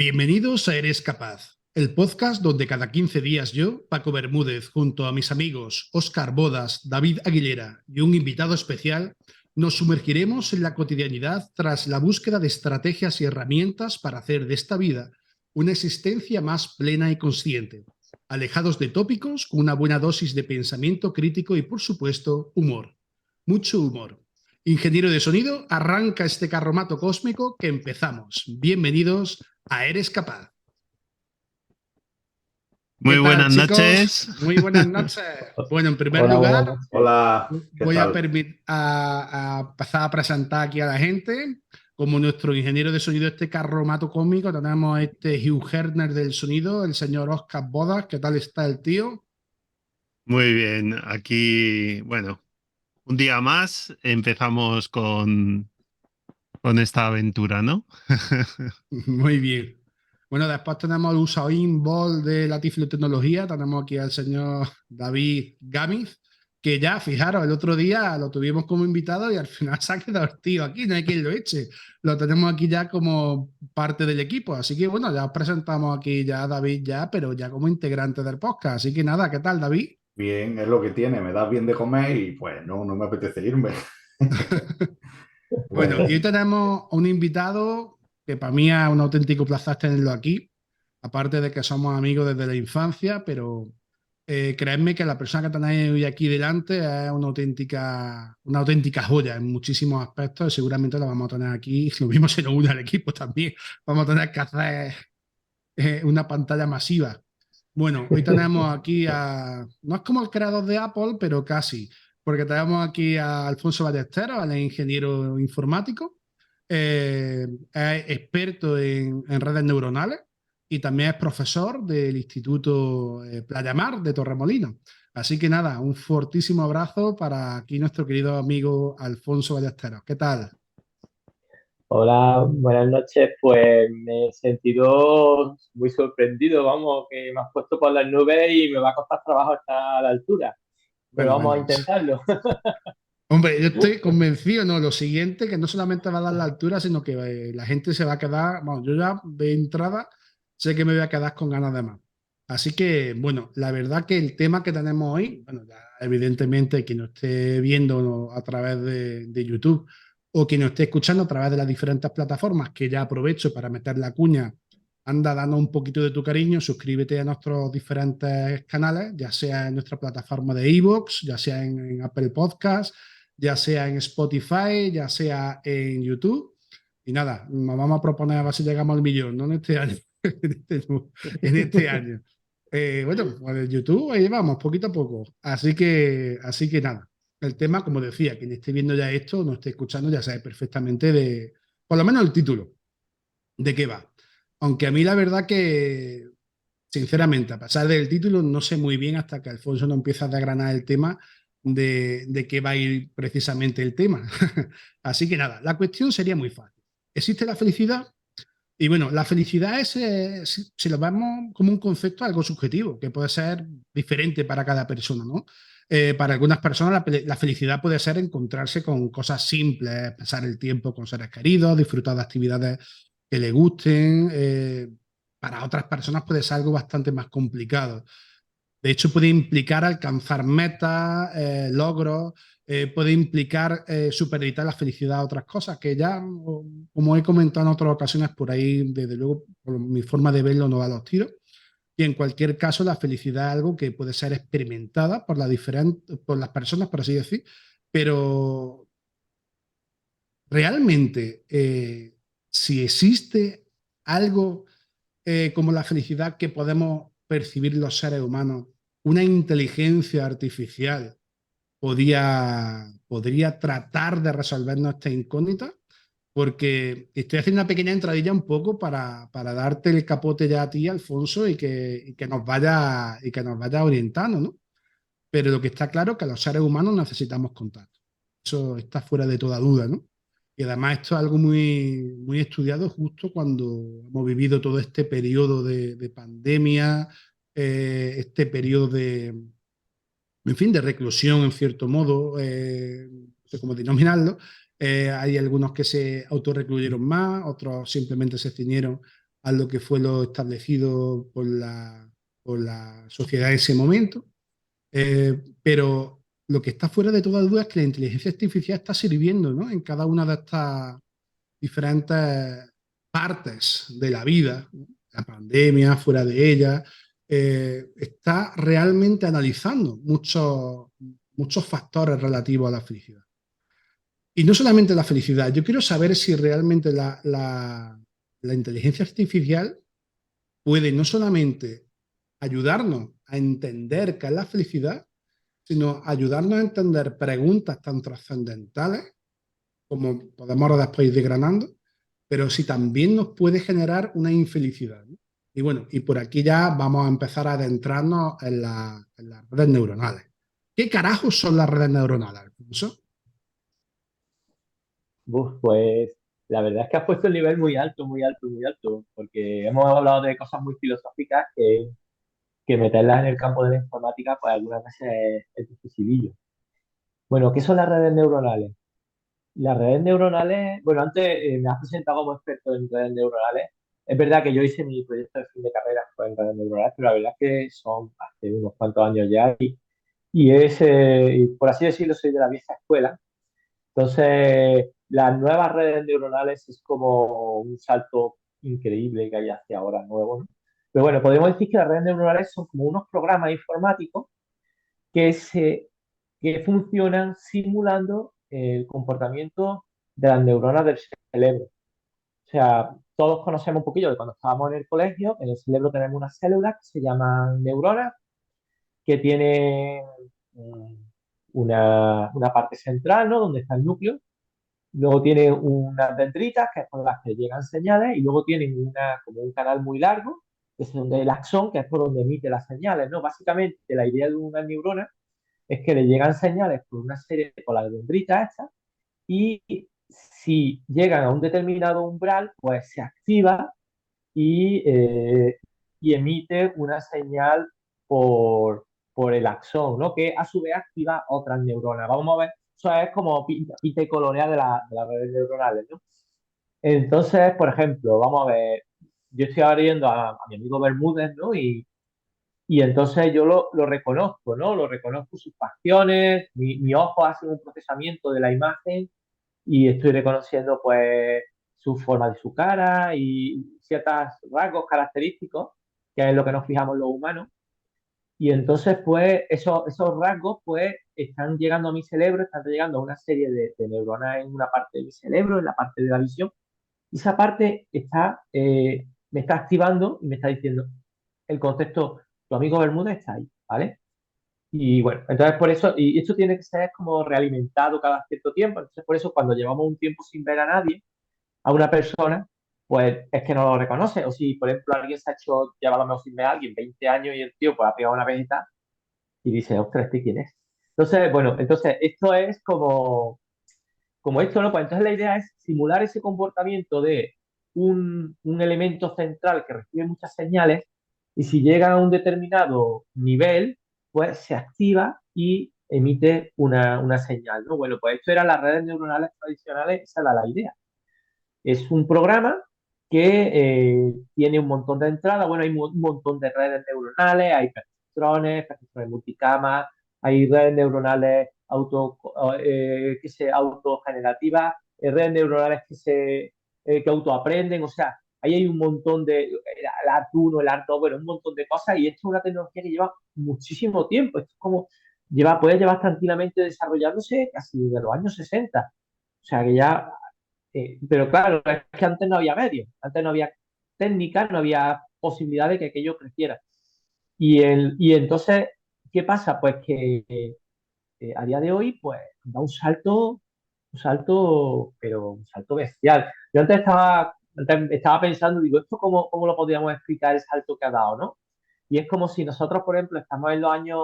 Bienvenidos a Eres Capaz, el podcast donde cada 15 días yo, Paco Bermúdez, junto a mis amigos Óscar Bodas, David Aguilera y un invitado especial, nos sumergiremos en la cotidianidad tras la búsqueda de estrategias y herramientas para hacer de esta vida una existencia más plena y consciente, alejados de tópicos con una buena dosis de pensamiento crítico y, por supuesto, humor. Mucho humor. Ingeniero de sonido, arranca este carromato cósmico que empezamos. Bienvenidos a Eres Capaz. ¿Qué Muy tal, buenas chicos? noches. Muy buenas noches. Bueno, en primer Hola, buenas lugar, noches. Hola, ¿qué voy a, tal? pasar a presentar aquí a la gente. Como nuestro ingeniero de sonido, este carromato cósmico, tenemos a este Hugh Herner del sonido, el señor Óscar Bodas. ¿Qué tal está el tío? Muy bien, aquí, bueno, un día más empezamos con esta aventura, ¿no? Muy bien. Bueno, después tenemos el Usain Bolt de la Tiflotecnología. Tenemos aquí al señor David Gámez, que ya, fijaros, el otro día lo tuvimos como invitado y al final se ha quedado el tío aquí, no hay quien lo eche. Lo tenemos aquí ya como parte del equipo. Así que bueno, ya os presentamos aquí ya a David ya, pero ya como integrante del podcast. Así que nada, ¿qué tal, David? Bien, es lo que tiene, me das bien de comer y pues no me apetece irme. Bueno, y Bueno, hoy tenemos un invitado que para mí es un auténtico placer tenerlo aquí, aparte de que somos amigos desde la infancia, pero creedme que la persona que tenéis hoy aquí delante es una auténtica joya en muchísimos aspectos y seguramente la vamos a tener aquí, lo mismo se nos une al equipo también, vamos a tener que hacer una pantalla masiva. Bueno, hoy tenemos aquí no es como el creador de Apple, pero casi, porque tenemos aquí a Alfonso Ballesteros, el ingeniero informático, es experto en redes neuronales y también es profesor del Instituto Playa Mar de Torremolinos. Así que nada, un fortísimo abrazo para aquí nuestro querido amigo Alfonso Ballesteros. ¿Qué tal? Hola, buenas noches. Pues me he sentido muy sorprendido, vamos, que me has puesto por las nubes y me va a costar trabajo estar a la altura, pero Bueno, vamos a bueno. intentarlo. Hombre, yo estoy convencido, ¿no? Lo siguiente, que no solamente va a dar la altura, sino que la gente se va a quedar, bueno, yo ya de entrada sé que me voy a quedar con ganas de más. Así que, bueno, la verdad que el tema que tenemos hoy, bueno, ya evidentemente quien nos esté viendo a través de YouTube o quien nos esté escuchando a través de las diferentes plataformas, que ya aprovecho para meter la cuña, anda dando un poquito de tu cariño, suscríbete a nuestros diferentes canales, ya sea en nuestra plataforma de iVoox, ya sea en Apple Podcasts, ya sea en Spotify, ya sea en YouTube. Y nada, nos vamos a proponer a ver si llegamos al millón, no en este año, en este año. Bueno, pues en YouTube ahí vamos, poquito a poco. Así que nada, el tema, como decía, quien esté viendo ya esto, no esté escuchando, ya sabe perfectamente de, por lo menos el título, de qué va. Aunque a mí la verdad que, sinceramente, a pesar del título, no sé muy bien hasta que Alfonso no empieza a desgranar el tema de qué va a ir precisamente el tema. Así que nada, la cuestión sería muy fácil. ¿Existe la felicidad? Y bueno, la felicidad es, si lo vemos como un concepto algo subjetivo, que puede ser diferente para cada persona, ¿no? Para algunas personas la felicidad puede ser encontrarse con cosas simples, pasar el tiempo con seres queridos, disfrutar de actividades que le gusten. Para otras personas puede ser algo bastante más complicado. De hecho, puede implicar alcanzar metas, logros, puede implicar supeditar la felicidad a otras cosas, que ya, como he comentado en otras ocasiones, por ahí, desde luego, por mi forma de verlo, no da los tiros. Y en cualquier caso, la felicidad es algo que puede ser experimentada por las personas, por así decir, pero realmente, si existe algo como la felicidad que podemos percibir los seres humanos, una inteligencia artificial podría tratar de resolvernos esta incógnita, porque estoy haciendo una pequeña entradilla un poco para darte el capote ya a ti, Alfonso, y que nos vaya orientando, ¿no? Pero lo que está claro es que los seres humanos necesitamos contacto. Eso está fuera de toda duda, ¿no? Y además esto es algo muy, muy estudiado justo cuando hemos vivido todo este periodo de pandemia, este periodo en fin, de reclusión en cierto modo, no sé cómo denominarlo. Hay algunos que se autorrecluyeron más, otros simplemente se ciñeron a lo que fue lo establecido por la sociedad en ese momento. Pero lo que está fuera de toda duda es que la inteligencia artificial está sirviendo, ¿no?, en cada una de estas diferentes partes de la vida, ¿no?, la pandemia, fuera de ella, está realmente analizando muchos factores relativos a la felicidad. Y no solamente la felicidad, yo quiero saber si realmente la inteligencia artificial puede no solamente ayudarnos a entender qué es la felicidad, sino ayudarnos a entender preguntas tan trascendentales como podemos ahora después ir desgranando, pero si también nos puede generar una infelicidad, ¿no? Y bueno, y por aquí ya vamos a empezar a adentrarnos en las redes neuronales. ¿Qué carajos son las redes neuronales, Alfonso? Pues la verdad es que has puesto el nivel muy alto, muy alto, muy alto, porque hemos hablado de cosas muy filosóficas que meterlas en el campo de la informática, pues algunas veces es dificilillo. Bueno, ¿qué son las redes neuronales? Las redes neuronales, bueno, antes me has presentado como experto en redes neuronales. Es verdad que yo hice mi proyecto de fin de carrera fue en redes neuronales, pero la verdad es que son hace unos cuantos años ya y por así decirlo, soy de la vieja escuela. Entonces, las nuevas redes neuronales es como un salto increíble que hay hacia ahora nuevo, ¿no? Pero bueno, podemos decir que las redes neuronales son como unos programas informáticos que, se, que funcionan simulando el comportamiento de las neuronas del cerebro. O sea, todos conocemos un poquillo de cuando estábamos en el colegio, en el cerebro tenemos unas células que se llaman neuronas, que tienen una parte central, ¿no?, donde está el núcleo. Luego tiene unas dendritas, que es por las que llegan señales, y luego tienen como un canal muy largo, que es donde el axón, que es por donde emite las señales, ¿no? Básicamente, la idea de una neurona es que le llegan señales por una serie por las dendritas estas, y si llegan a un determinado umbral, pues se activa y, y emite una señal por, por el axón, ¿no?, que a su vez activa otras neuronas. Vamos a ver, eso es como pinta y colorea de las redes neuronales, ¿no? Entonces, por ejemplo, vamos a ver, yo estoy ahora viendo a mi amigo Bermúdez, ¿no? Y entonces yo lo reconozco, ¿no? Lo reconozco sus facciones, mi ojo hace un procesamiento de la imagen y estoy reconociendo pues su forma de su cara y ciertos rasgos característicos, que es lo que nos fijamos los humanos. Y entonces pues esos rasgos pues están llegando a mi cerebro, están llegando a una serie de neuronas en una parte de mi cerebro, en la parte de la visión, y esa parte me está activando y me está diciendo el concepto, tu amigo Bermúdez está ahí, ¿vale? Y bueno, entonces por eso, y esto tiene que ser como realimentado cada cierto tiempo. Entonces por eso cuando llevamos un tiempo sin ver a nadie, a una persona, pues es que no lo reconoce. O si, por ejemplo, alguien se ha hecho, lleva a lo mejor sin ver a alguien 20 años y el tío pues ha pegado una vejita y dice, ostras, ¿este quién es? Entonces, bueno, entonces esto es como esto, ¿no? Pues entonces la idea es simular ese comportamiento de un elemento central que recibe muchas señales y si llega a un determinado nivel, pues se activa y emite una señal, ¿no? Bueno, pues esto eran las redes neuronales tradicionales, esa era la idea. Es un programa que tiene un montón de entradas, bueno, hay un montón de redes neuronales, hay perceptrones multicama, hay redes neuronales autogenerativas, redes neuronales que autoaprenden, o sea, ahí hay un montón el ART1, el ART2, bueno, un montón de cosas y esto es una tecnología que lleva muchísimo tiempo, esto es como, puede llevar tranquilamente desarrollándose casi desde los años 60, o sea que ya pero claro, es que antes no había medios, antes no había técnicas, no había posibilidad de que aquello creciera. Y entonces, ¿qué pasa? Pues que a día de hoy, pues da pero un salto bestial. Yo antes estaba pensando, digo, ¿esto cómo lo podríamos explicar el salto que ha dado, no? Y es como si nosotros, por ejemplo, estamos en los años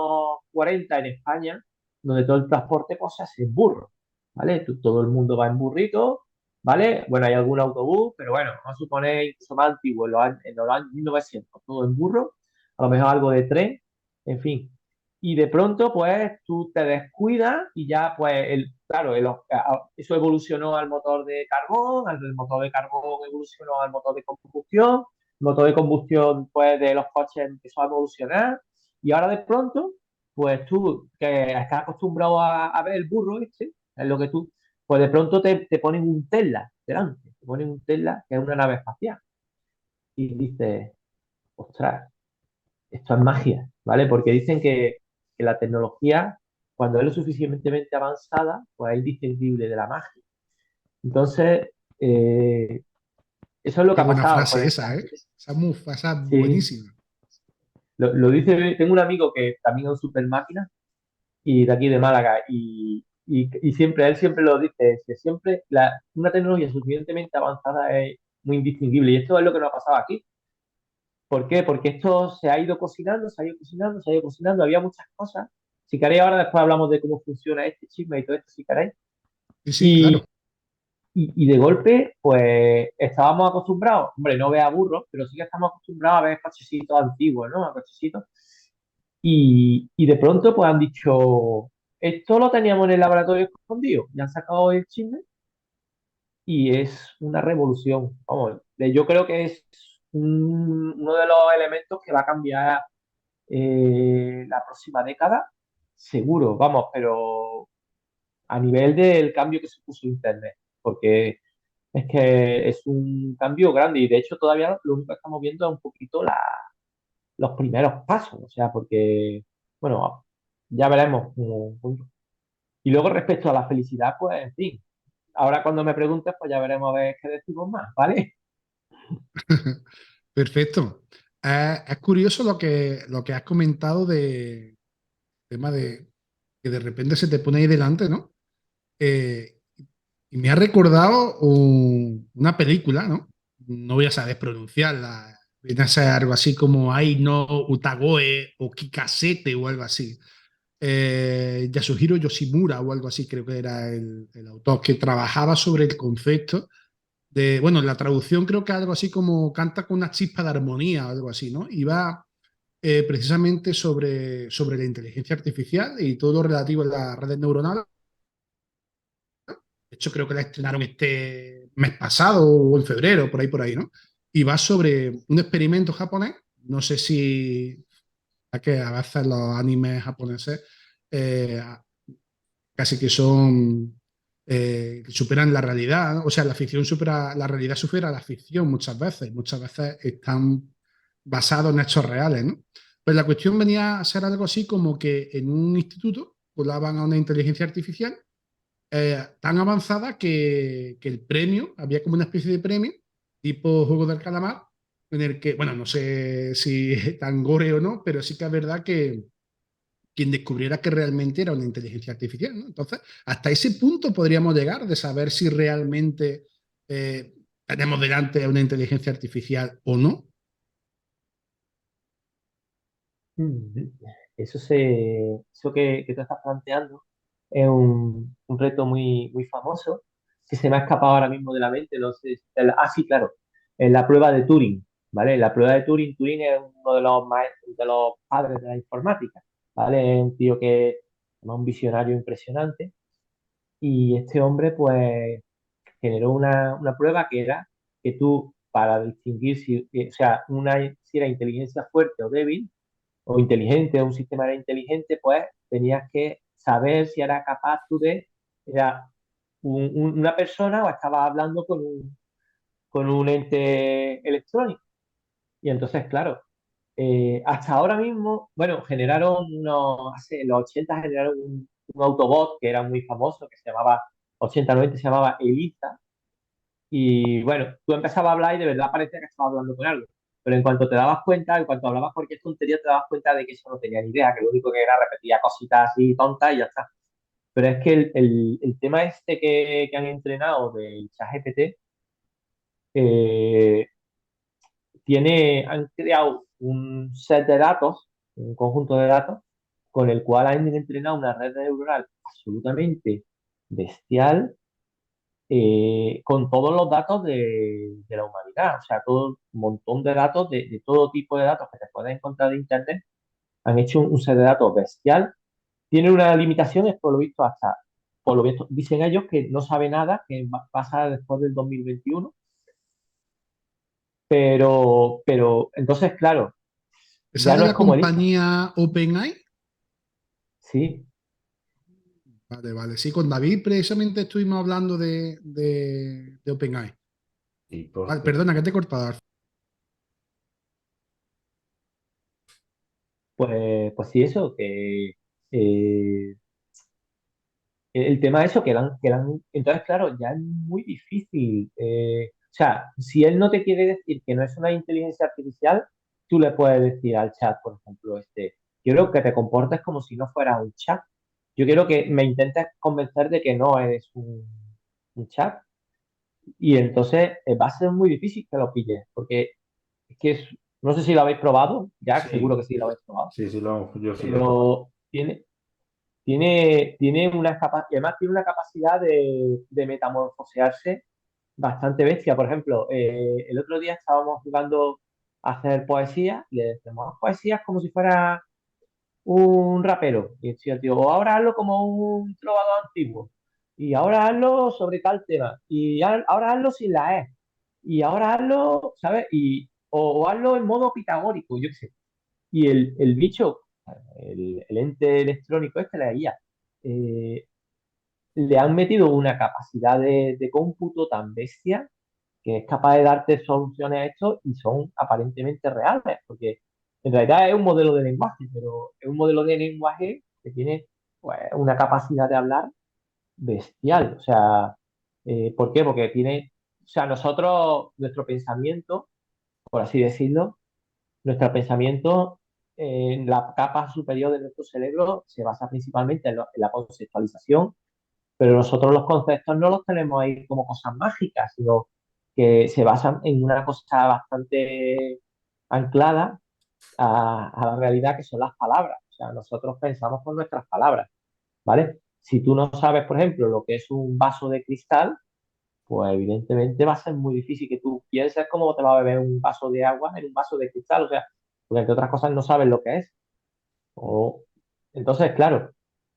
40 en España, donde todo el transporte pues, se hace en burro, ¿vale? Todo el mundo va en burrito, ¿vale? Bueno, hay algún autobús, pero bueno, vamos a suponer incluso más antiguo, en los años 1900, todo en burro, a lo mejor algo de tren, en fin. Y de pronto, pues, tú te descuidas y ya, pues, claro, eso evolucionó al motor de carbón, el motor de carbón evolucionó al motor de combustión, motor de combustión pues, de los coches empezó a evolucionar y ahora de pronto, pues tú que estás acostumbrado a ver el burro este, es lo que tú, pues de pronto te ponen un Tesla delante, te ponen un Tesla que es una nave espacial y dices, ostras, esto es magia, ¿vale? Porque dicen que la tecnología, cuando es lo suficientemente avanzada, pues es indistinguible de la magia. Entonces, eso es lo que Qué ha buena pasado con frase esta. esa, ¿eh? Esa Sí, buenísima. lo dice, tengo un amigo que también es un super máquina y de aquí de Málaga y siempre, él siempre lo dice, es que siempre una tecnología suficientemente avanzada es muy indistinguible y esto es lo que nos ha pasado aquí. ¿Por qué? Porque esto se ha ido cocinando, se ha ido cocinando, se ha ido cocinando, había muchas cosas. Si queréis, ahora después hablamos de cómo funciona este chisme y todo esto, si queréis. Sí, sí, Y, claro. y de golpe, pues estábamos acostumbrados, hombre, no ve a burros, pero sí que estamos acostumbrados a ver cochecitos antiguos, ¿no? A cochecitos. Y de pronto, pues han dicho, esto lo teníamos en el laboratorio escondido, ya han sacado el chisme y es una revolución. Vamos, yo creo que es uno de los elementos que va a cambiar la próxima década, seguro, vamos, pero a nivel del cambio que supuso Internet, porque es que es un cambio grande y de hecho todavía lo único que estamos viendo es un poquito los primeros pasos, o sea, porque, bueno, ya veremos. Y luego respecto a la felicidad, pues, en fin, ahora cuando me preguntes, pues ya veremos a ver qué decimos más, ¿vale? Perfecto. Es curioso lo que has comentado de tema de que de repente se te pone ahí delante, ¿no? Eh, y me ha recordado una película, ¿no? No voy a saber pronunciarla. Viene a ser algo así como Ai no Utagoe o Kikasete o algo así. Yasuhiro Yoshimura o algo así, creo que era el autor, que trabajaba sobre el concepto de, bueno, la traducción creo que algo así como canta con una chispa de armonía o algo así, ¿no? Y va precisamente sobre la inteligencia artificial y todo lo relativo a las redes neuronales. De hecho, creo que la estrenaron este mes pasado o en febrero, por ahí, ¿no? Y va sobre un experimento japonés. No sé si a que a veces los animes japoneses eh, casi que son que superan la realidad, ¿no? O sea, la ficción supera, la realidad supera la ficción muchas veces están basados en hechos reales, ¿no? Pues la cuestión venía a ser algo así como que en un instituto volaban a una inteligencia artificial tan avanzada que el premio, había como una especie de premio, tipo Juego del Calamar, en el que, bueno, no sé si es tan gore o no, pero sí que es verdad que quien descubriera que realmente era una inteligencia artificial, ¿no? Entonces, hasta ese punto podríamos llegar de saber si realmente tenemos delante a una inteligencia artificial o no. Mm, eso que tú estás planteando es un reto muy famoso que se me ha escapado ahora mismo de la mente. No sé, sí, claro, en la prueba de Turing, ¿vale? La prueba de Turing, Turing es uno de los maestros, de los padres de la informática, ¿vale? Es un tío que es un visionario impresionante y este hombre, pues, generó una prueba que era que tú, para distinguir si, o sea, si era inteligencia fuerte o débil, o inteligente, o un sistema era inteligente, pues tenías que saber si era capaz tú era una persona o estabas hablando con un ente electrónico. Y entonces, claro, hasta ahora mismo, bueno, hace los 80 generaron un Autobot que era muy famoso, que se llamaba, 80-90 se llamaba Elisa, y bueno, tú empezabas a hablar y de verdad parecía que estabas hablando con algo. Pero en cuanto te dabas cuenta, en cuanto hablabas cualquier tontería, te dabas cuenta de que eso no tenía ni idea, que lo único que era repetía cositas así tontas y ya está. Pero es que el tema este que han entrenado del ChatGPT, eh, han creado un set de datos, un conjunto de datos, con el cual han entrenado una red neuronal absolutamente bestial con todos los datos de la humanidad, o sea, todo un montón de datos, de todo tipo de datos que te puedes encontrar de Internet, han hecho un set de datos bestial. Tiene una limitación, es por lo visto por lo visto, dicen ellos que no sabe nada, que pasa después del 2021, Pero entonces, claro, ¿Esa ya de no es la como el ISA. compañía OpenAI? Sí, Vale, vale. Sí, con David precisamente estuvimos hablando de OpenAI. Y Vale, porque perdona, que te he cortado. pues sí, eso, que eh, el tema de eso, entonces, claro, ya es muy difícil. O sea, si él no te quiere decir que no es una inteligencia artificial, tú le puedes decir al chat, por ejemplo, quiero que te comportes como si no fuera un chat. Yo quiero que me intentes convencer de que no eres un chat. Y entonces va a ser muy difícil que lo pilles, porque es que no sé si lo habéis probado, ya seguro sí, que sí lo habéis probado, sí, sí, yo sí lo he probado. pero tiene una capacidad, además tiene una capacidad de metamorfosearse bastante bestia. Por ejemplo, el otro día estábamos jugando a hacer poesía y le decíamos, "Haz poesías como si fuera un rapero". Y decía el tío, o ahora hazlo como un trovador antiguo. Y ahora hazlo sobre tal tema. Y ahora hazlo sin la E. Y ahora hazlo, ¿sabes? O hazlo en modo pitagórico, yo qué sé. Y el bicho, el ente electrónico este, la IA, eh, le han metido una capacidad de cómputo tan bestia que es capaz de darte soluciones a esto y son aparentemente reales, porque en realidad es un modelo de lenguaje, pero es un modelo de lenguaje que tiene pues, una capacidad de hablar bestial. O sea, ¿por qué? Porque tiene, o sea, nosotros, nuestro pensamiento, por así decirlo, nuestro pensamiento en la capa superior de nuestro cerebro se basa principalmente en la conceptualización, pero nosotros los conceptos no los tenemos ahí como cosas mágicas, sino que se basan en una cosa bastante anclada a la realidad que son las palabras. O sea, nosotros pensamos con nuestras palabras, ¿vale? Si tú no sabes, por ejemplo, lo que es un vaso de cristal, pues evidentemente va a ser muy difícil que tú pienses cómo te va a beber un vaso de agua en un vaso de cristal. O sea, porque entre otras cosas no sabes lo que es. O, entonces, claro,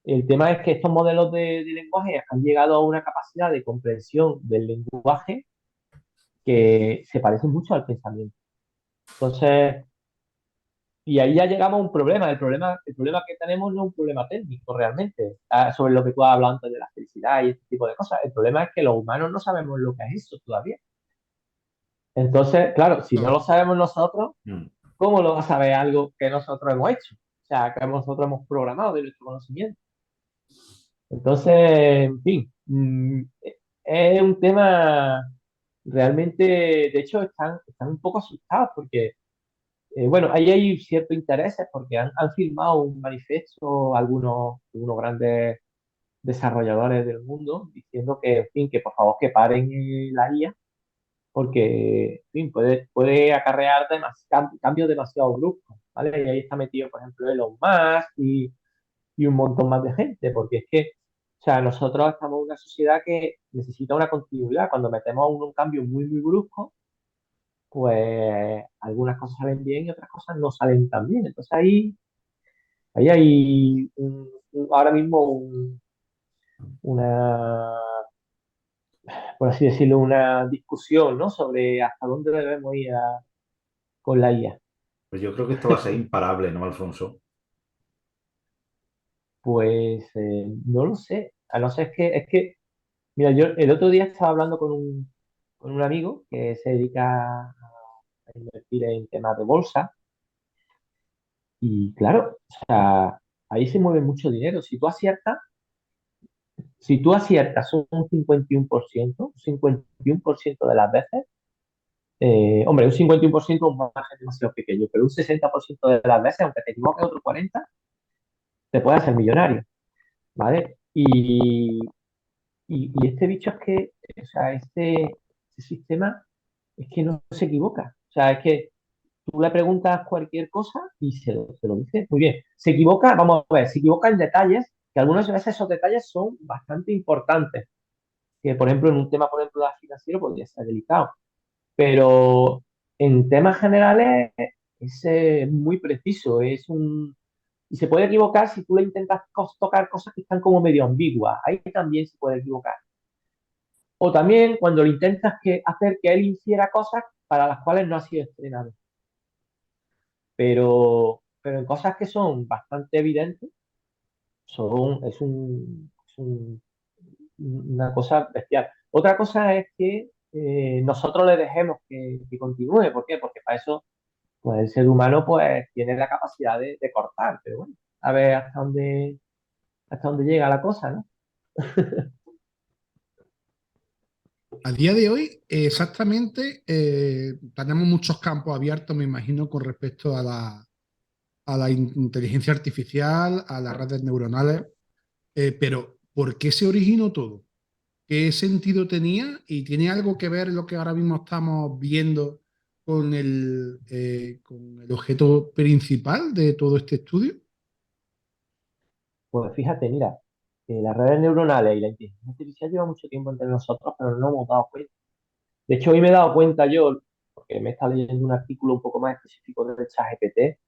el tema es que estos modelos de lenguaje han llegado a una capacidad de comprensión del lenguaje que se parece mucho al pensamiento. Entonces, y ahí ya llegamos a un problema. El problema que tenemos no es un problema técnico realmente, sobre lo que tú has hablado antes de la felicidad y este tipo de cosas. El problema es que los humanos no sabemos lo que es eso todavía. Entonces, claro, si no lo sabemos nosotros, Mm. ¿cómo lo va a saber algo que nosotros hemos hecho? O sea, que nosotros hemos programado de nuestro conocimiento. Entonces, en fin, es un tema realmente, de hecho, están un poco asustados porque, bueno, ahí hay ciertos intereses porque han firmado un manifiesto algunos grandes desarrolladores del mundo diciendo que, en fin, que por favor que paren la IA porque, en fin, puede acarrear cambios demasiado bruscos, ¿vale? Y ahí está metido, por ejemplo, Elon Musk y un montón más de gente, porque es que, o sea, nosotros estamos en una sociedad que necesita una continuidad. Cuando metemos un cambio muy, muy brusco, pues algunas cosas salen bien y otras cosas no salen tan bien. Entonces ahí hay ahora mismo una, por así decirlo, una discusión, ¿no? Sobre hasta dónde debemos ir con la IA. Pues yo creo que esto va a ser imparable, ¿no, Alfonso? Pues no lo sé. A no ser mira, yo el otro día estaba hablando con un amigo que se dedica a invertir en temas de bolsa y claro, o sea, ahí se mueve mucho dinero. Si tú aciertas un 51% de las veces, hombre, un 51% es un margen demasiado pequeño, pero un 60% de las veces, aunque te equivoques otro 40%, te puedes hacer millonario, ¿vale? Y este bicho es que, o sea, este sistema es que no se equivoca. O sea, es que tú le preguntas cualquier cosa y se lo dice muy bien. Se equivoca, vamos a ver, se equivoca en detalles, que algunas veces esos detalles son bastante importantes. Que, por ejemplo, en un tema, por ejemplo, financiero podría ser delicado. Pero en temas generales es muy preciso. Y se puede equivocar si tú le intentas tocar cosas que están como medio ambiguas. Ahí también se puede equivocar. O también cuando le intentas hacer que él infiera cosas para las cuales no ha sido estrenado. Pero en cosas que son bastante evidentes, una cosa bestial. Otra cosa es que nosotros le dejemos que continúe. ¿Por qué? Porque para eso pues, el ser humano pues, tiene la capacidad de cortar. Pero bueno, a ver hasta dónde llega la cosa, ¿no? A día de hoy, exactamente, tenemos muchos campos abiertos, me imagino, con respecto a la inteligencia artificial, a las redes neuronales, pero ¿por qué se originó todo? ¿Qué sentido tenía? ¿Y tiene algo que ver lo que ahora mismo estamos viendo con el objeto principal de todo este estudio? Pues fíjate, mira, las redes neuronales y la inteligencia artificial llevan mucho tiempo entre nosotros, pero no nos hemos dado cuenta. De hecho, hoy me he dado cuenta yo, porque me he estado leyendo un artículo un poco más específico de ChatGPT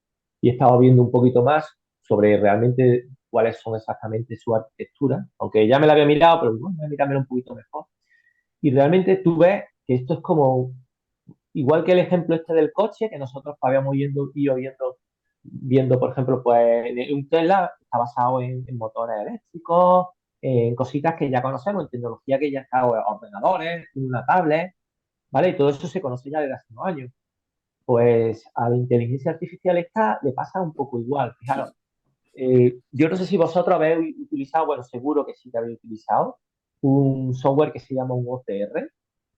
y he estado viendo un poquito más sobre realmente cuáles son exactamente su arquitectura, aunque ya me la había mirado, pero bueno, voy a mirármelo un poquito mejor. Y realmente tú ves que esto es como, igual que el ejemplo este del coche, que nosotros habíamos ido viendo, por ejemplo, pues un Tesla está basado en motores eléctricos, en cositas que ya conocemos, en tecnología que ya está, ordenadores, una tablet, ¿vale? Y todo eso se conoce ya desde hace unos años. Pues a la inteligencia artificial esta le pasa un poco igual. Fijaros, yo no sé si vosotros habéis utilizado, bueno, seguro que sí que habéis utilizado, un software que se llama un OCR,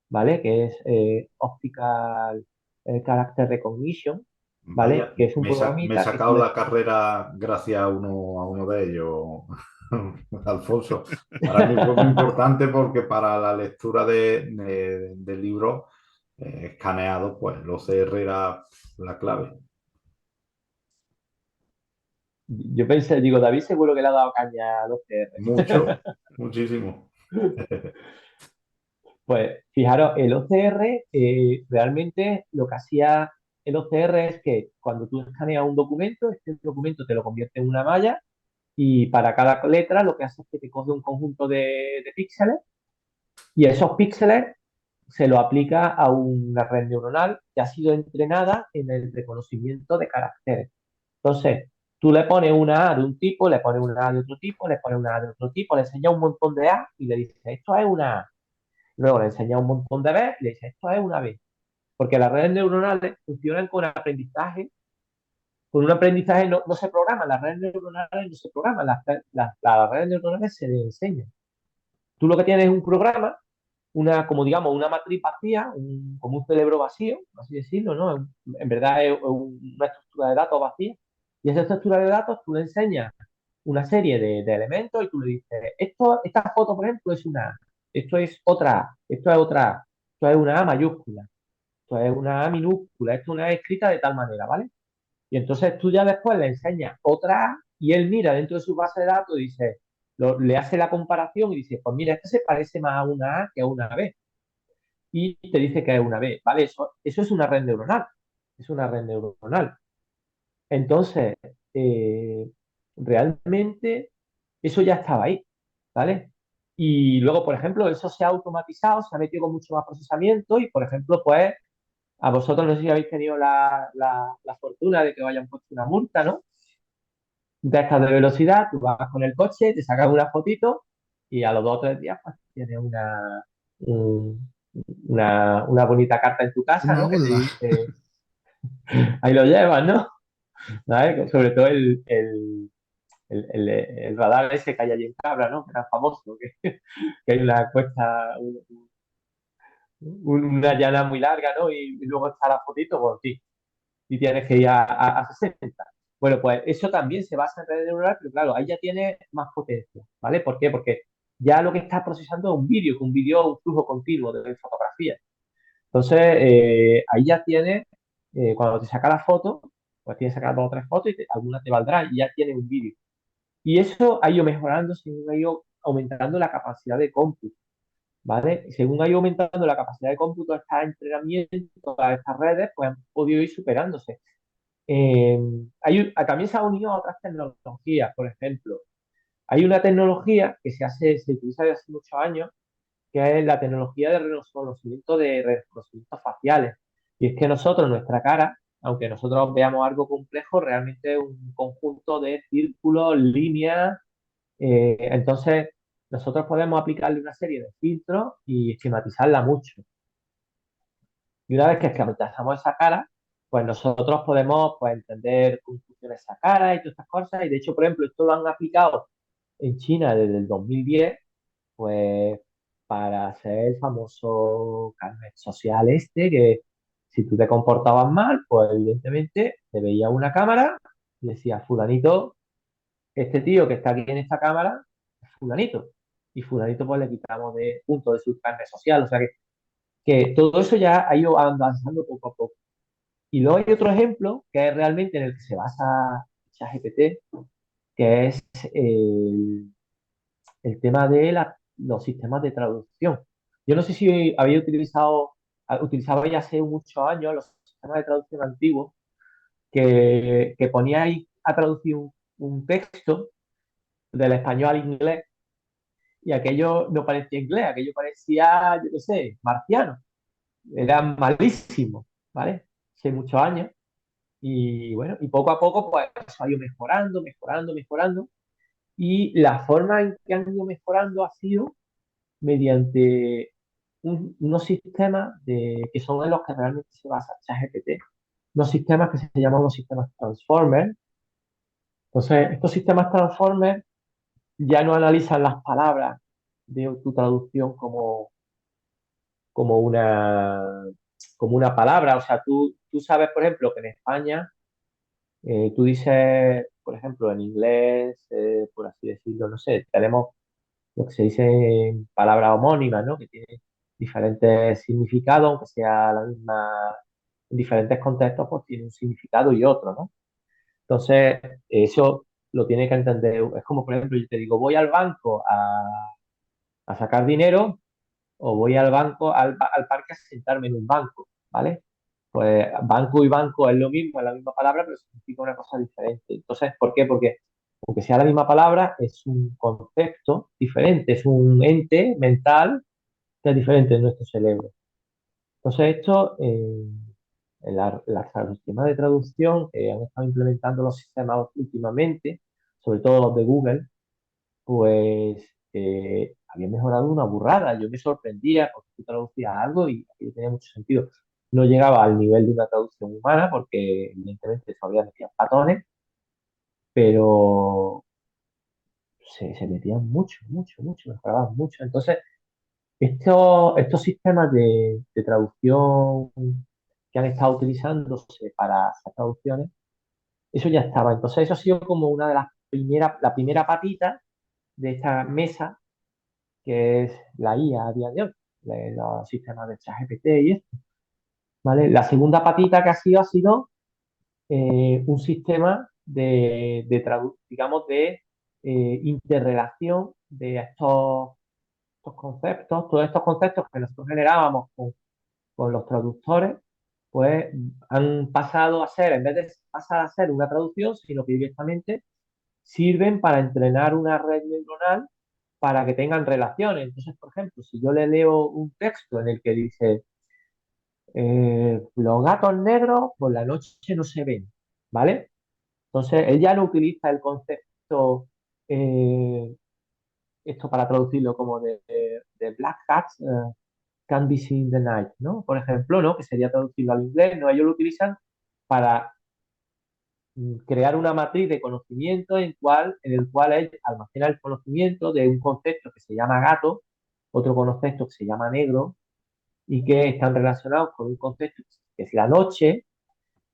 ¿vale? Que es Optical Character Recognition, Vaya, ¿vale? Que es un me he programita que tú sacado le... la carrera gracias a uno de ellos, Alfonso. Para mí fue muy importante porque para la lectura de libros escaneados, pues el OCR era la clave. Yo pensé, digo, David seguro que le ha dado caña al OCR. Mucho, muchísimo. Pues fijaros, el OCR realmente lo que hacía el OCR es que cuando tú escaneas un documento, este documento te lo convierte en una malla y para cada letra lo que hace es que te coge un conjunto de píxeles y esos píxeles se lo aplica a una red neuronal que ha sido entrenada en el reconocimiento de caracteres. Entonces, tú le pones una A de un tipo, le pones una A de otro tipo, le pones una A de otro tipo, le enseñas un montón de A y le dices, esto es una A. Luego le enseñas un montón de B y le dices, esto es una B. Porque las redes neuronales funcionan con un aprendizaje no se programan, las redes neuronales no se programan, las redes neuronales se les enseñan. Tú lo que tienes es un programa, como digamos, una matriz vacía, como un cerebro vacío, por así decirlo, ¿no? En verdad es una estructura de datos vacía. Y esa estructura de datos tú le enseñas una serie de elementos y tú le dices, esta foto, por ejemplo, es una A, esto es otra A, esto es otra A, esto es una A mayúscula, esto es una A minúscula, esto es una A escrita de tal manera, ¿vale? Y entonces tú ya después le enseñas otra A y él mira dentro de su base de datos y dice, le hace la comparación y dice, pues mira, este se parece más a una A que a una B. Y te dice que es una B, ¿vale? Eso es una red neuronal. Es una red neuronal. Entonces, eh, realmente eso ya estaba ahí, ¿vale? Y luego, por ejemplo, eso se ha automatizado, se ha metido con mucho más procesamiento y, por ejemplo, pues a vosotros no sé si habéis tenido la fortuna de que os hayan puesto una multa, ¿no? De estas de velocidad, tú vas con el coche, te sacas una fotito y a los 2 o 3 días pues tienes un- una bonita carta en tu casa, Una ¿no? Que te bola. dice, ahí lo llevas, ¿no? ¿Sabes? Sobre todo el radar ese que hay allí en Cabra, ¿no? Que era famoso, que hay una cuesta, una llana muy larga, ¿no? Y luego está la fotito, pues sí, y tienes que ir a 60. Bueno, pues eso también se basa en redes neuronales, pero claro, ahí ya tiene más potencia, ¿vale? ¿Por qué? Porque ya lo que está procesando es un vídeo, que un vídeo es un flujo continuo de fotografía. Entonces, ahí ya tienes, cuando te saca la foto, pues tienes que sacar 2 o 3 fotos y alguna te valdrá y ya tienes un vídeo. Y eso ha ido mejorando según ha ido aumentando la capacidad de cómputo, ¿vale? Según ha ido aumentando la capacidad de cómputo, estos entrenamientos, todas estas redes, pues han podido ir superándose. También se ha unido a otras tecnologías, por ejemplo. Hay una tecnología que se utiliza desde hace muchos años, que es la tecnología de reconocimiento faciales. Y es que nosotros, nuestra cara, aunque nosotros veamos algo complejo, realmente es un conjunto de círculos, líneas. Entonces, nosotros podemos aplicarle una serie de filtros y esquematizarla mucho. Y una vez que esquematizamos esa cara, pues nosotros podemos pues, entender cómo funciona esa cara y todas estas cosas. Y de hecho, por ejemplo, esto lo han aplicado en China desde el 2010, pues para hacer el famoso carnet social este, que si tú te comportabas mal, pues evidentemente te veía una cámara y decía, fulanito, este tío que está aquí en esta cámara es fulanito. Y fulanito pues le quitamos de punto de su carnet social. O sea que todo eso ya ha ido avanzando poco a poco. Y luego hay otro ejemplo que es realmente en el que se basa ChatGPT, que es el tema de los sistemas de traducción. Yo no sé si había utilizaba ya hace muchos años los sistemas de traducción antiguos, que ponía ahí a traducir un texto del español al inglés y aquello no parecía inglés, aquello parecía, yo qué sé, marciano. Era malísimo, ¿vale? Hace muchos años. Y bueno, y poco a poco pues ha ido mejorando, mejorando, mejorando. Y la forma en que han ido mejorando ha sido mediante unos sistemas que son en los que realmente se basa ChatGPT. Unos sistemas que se llaman unos sistemas Transformer. Entonces, estos sistemas Transformer ya no analizan las palabras de tu traducción como una, como una palabra. O sea, tú sabes, por ejemplo, que en España tú dices, por ejemplo, en inglés, por así decirlo, no sé, tenemos lo que se dice en palabras homónimas, ¿no? Que tiene diferentes significados, aunque sea la misma, en diferentes contextos, pues tiene un significado y otro, ¿no? Entonces, eso lo tiene que entender. Es como, por ejemplo, yo te digo, voy al banco a sacar dinero o voy al banco, al parque a sentarme en un banco, ¿vale? Pues banco y banco es lo mismo, es la misma palabra, pero significa una cosa diferente. Entonces, ¿por qué? Porque aunque sea la misma palabra, es un concepto diferente, es un ente mental que es diferente de nuestro cerebro. Entonces, esto, los sistemas de traducción que han estado implementando los sistemas últimamente, sobre todo los de Google, pues había mejorado una burrada. Yo me sorprendía porque tú traducías algo y aquello tenía mucho sentido. No llegaba al nivel de una traducción humana porque evidentemente todavía metían patones, pero se metían mucho, mucho, mucho, mejoraban mucho. Entonces, estos sistemas de traducción que han estado utilizándose para hacer traducciones, eso ya estaba. Entonces, eso ha sido como una de las primeras, la primera patita de esta mesa que es la IA a día de hoy, los sistemas de ChatGPT y esto, ¿vale? La segunda patita que ha sido un sistema digamos, de interrelación de estos conceptos, todos estos conceptos que nosotros generábamos con los traductores, pues han pasado a ser, en vez de pasar a ser una traducción, sino que directamente sirven para entrenar una red neuronal para que tengan relaciones. Entonces, por ejemplo, si yo le leo un texto en el que dice, los gatos negros por la noche no se ven, ¿vale? Entonces, él ya no utiliza el concepto, eh, esto para traducirlo como de black cats can be seen in the night, ¿no? Por ejemplo, ¿no? Que sería traducirlo al inglés, ¿no? Ellos lo utilizan para crear una matriz de conocimiento en el cual él almacena el conocimiento de un concepto que se llama gato, otro concepto que se llama negro, y que están relacionados con un concepto que es la noche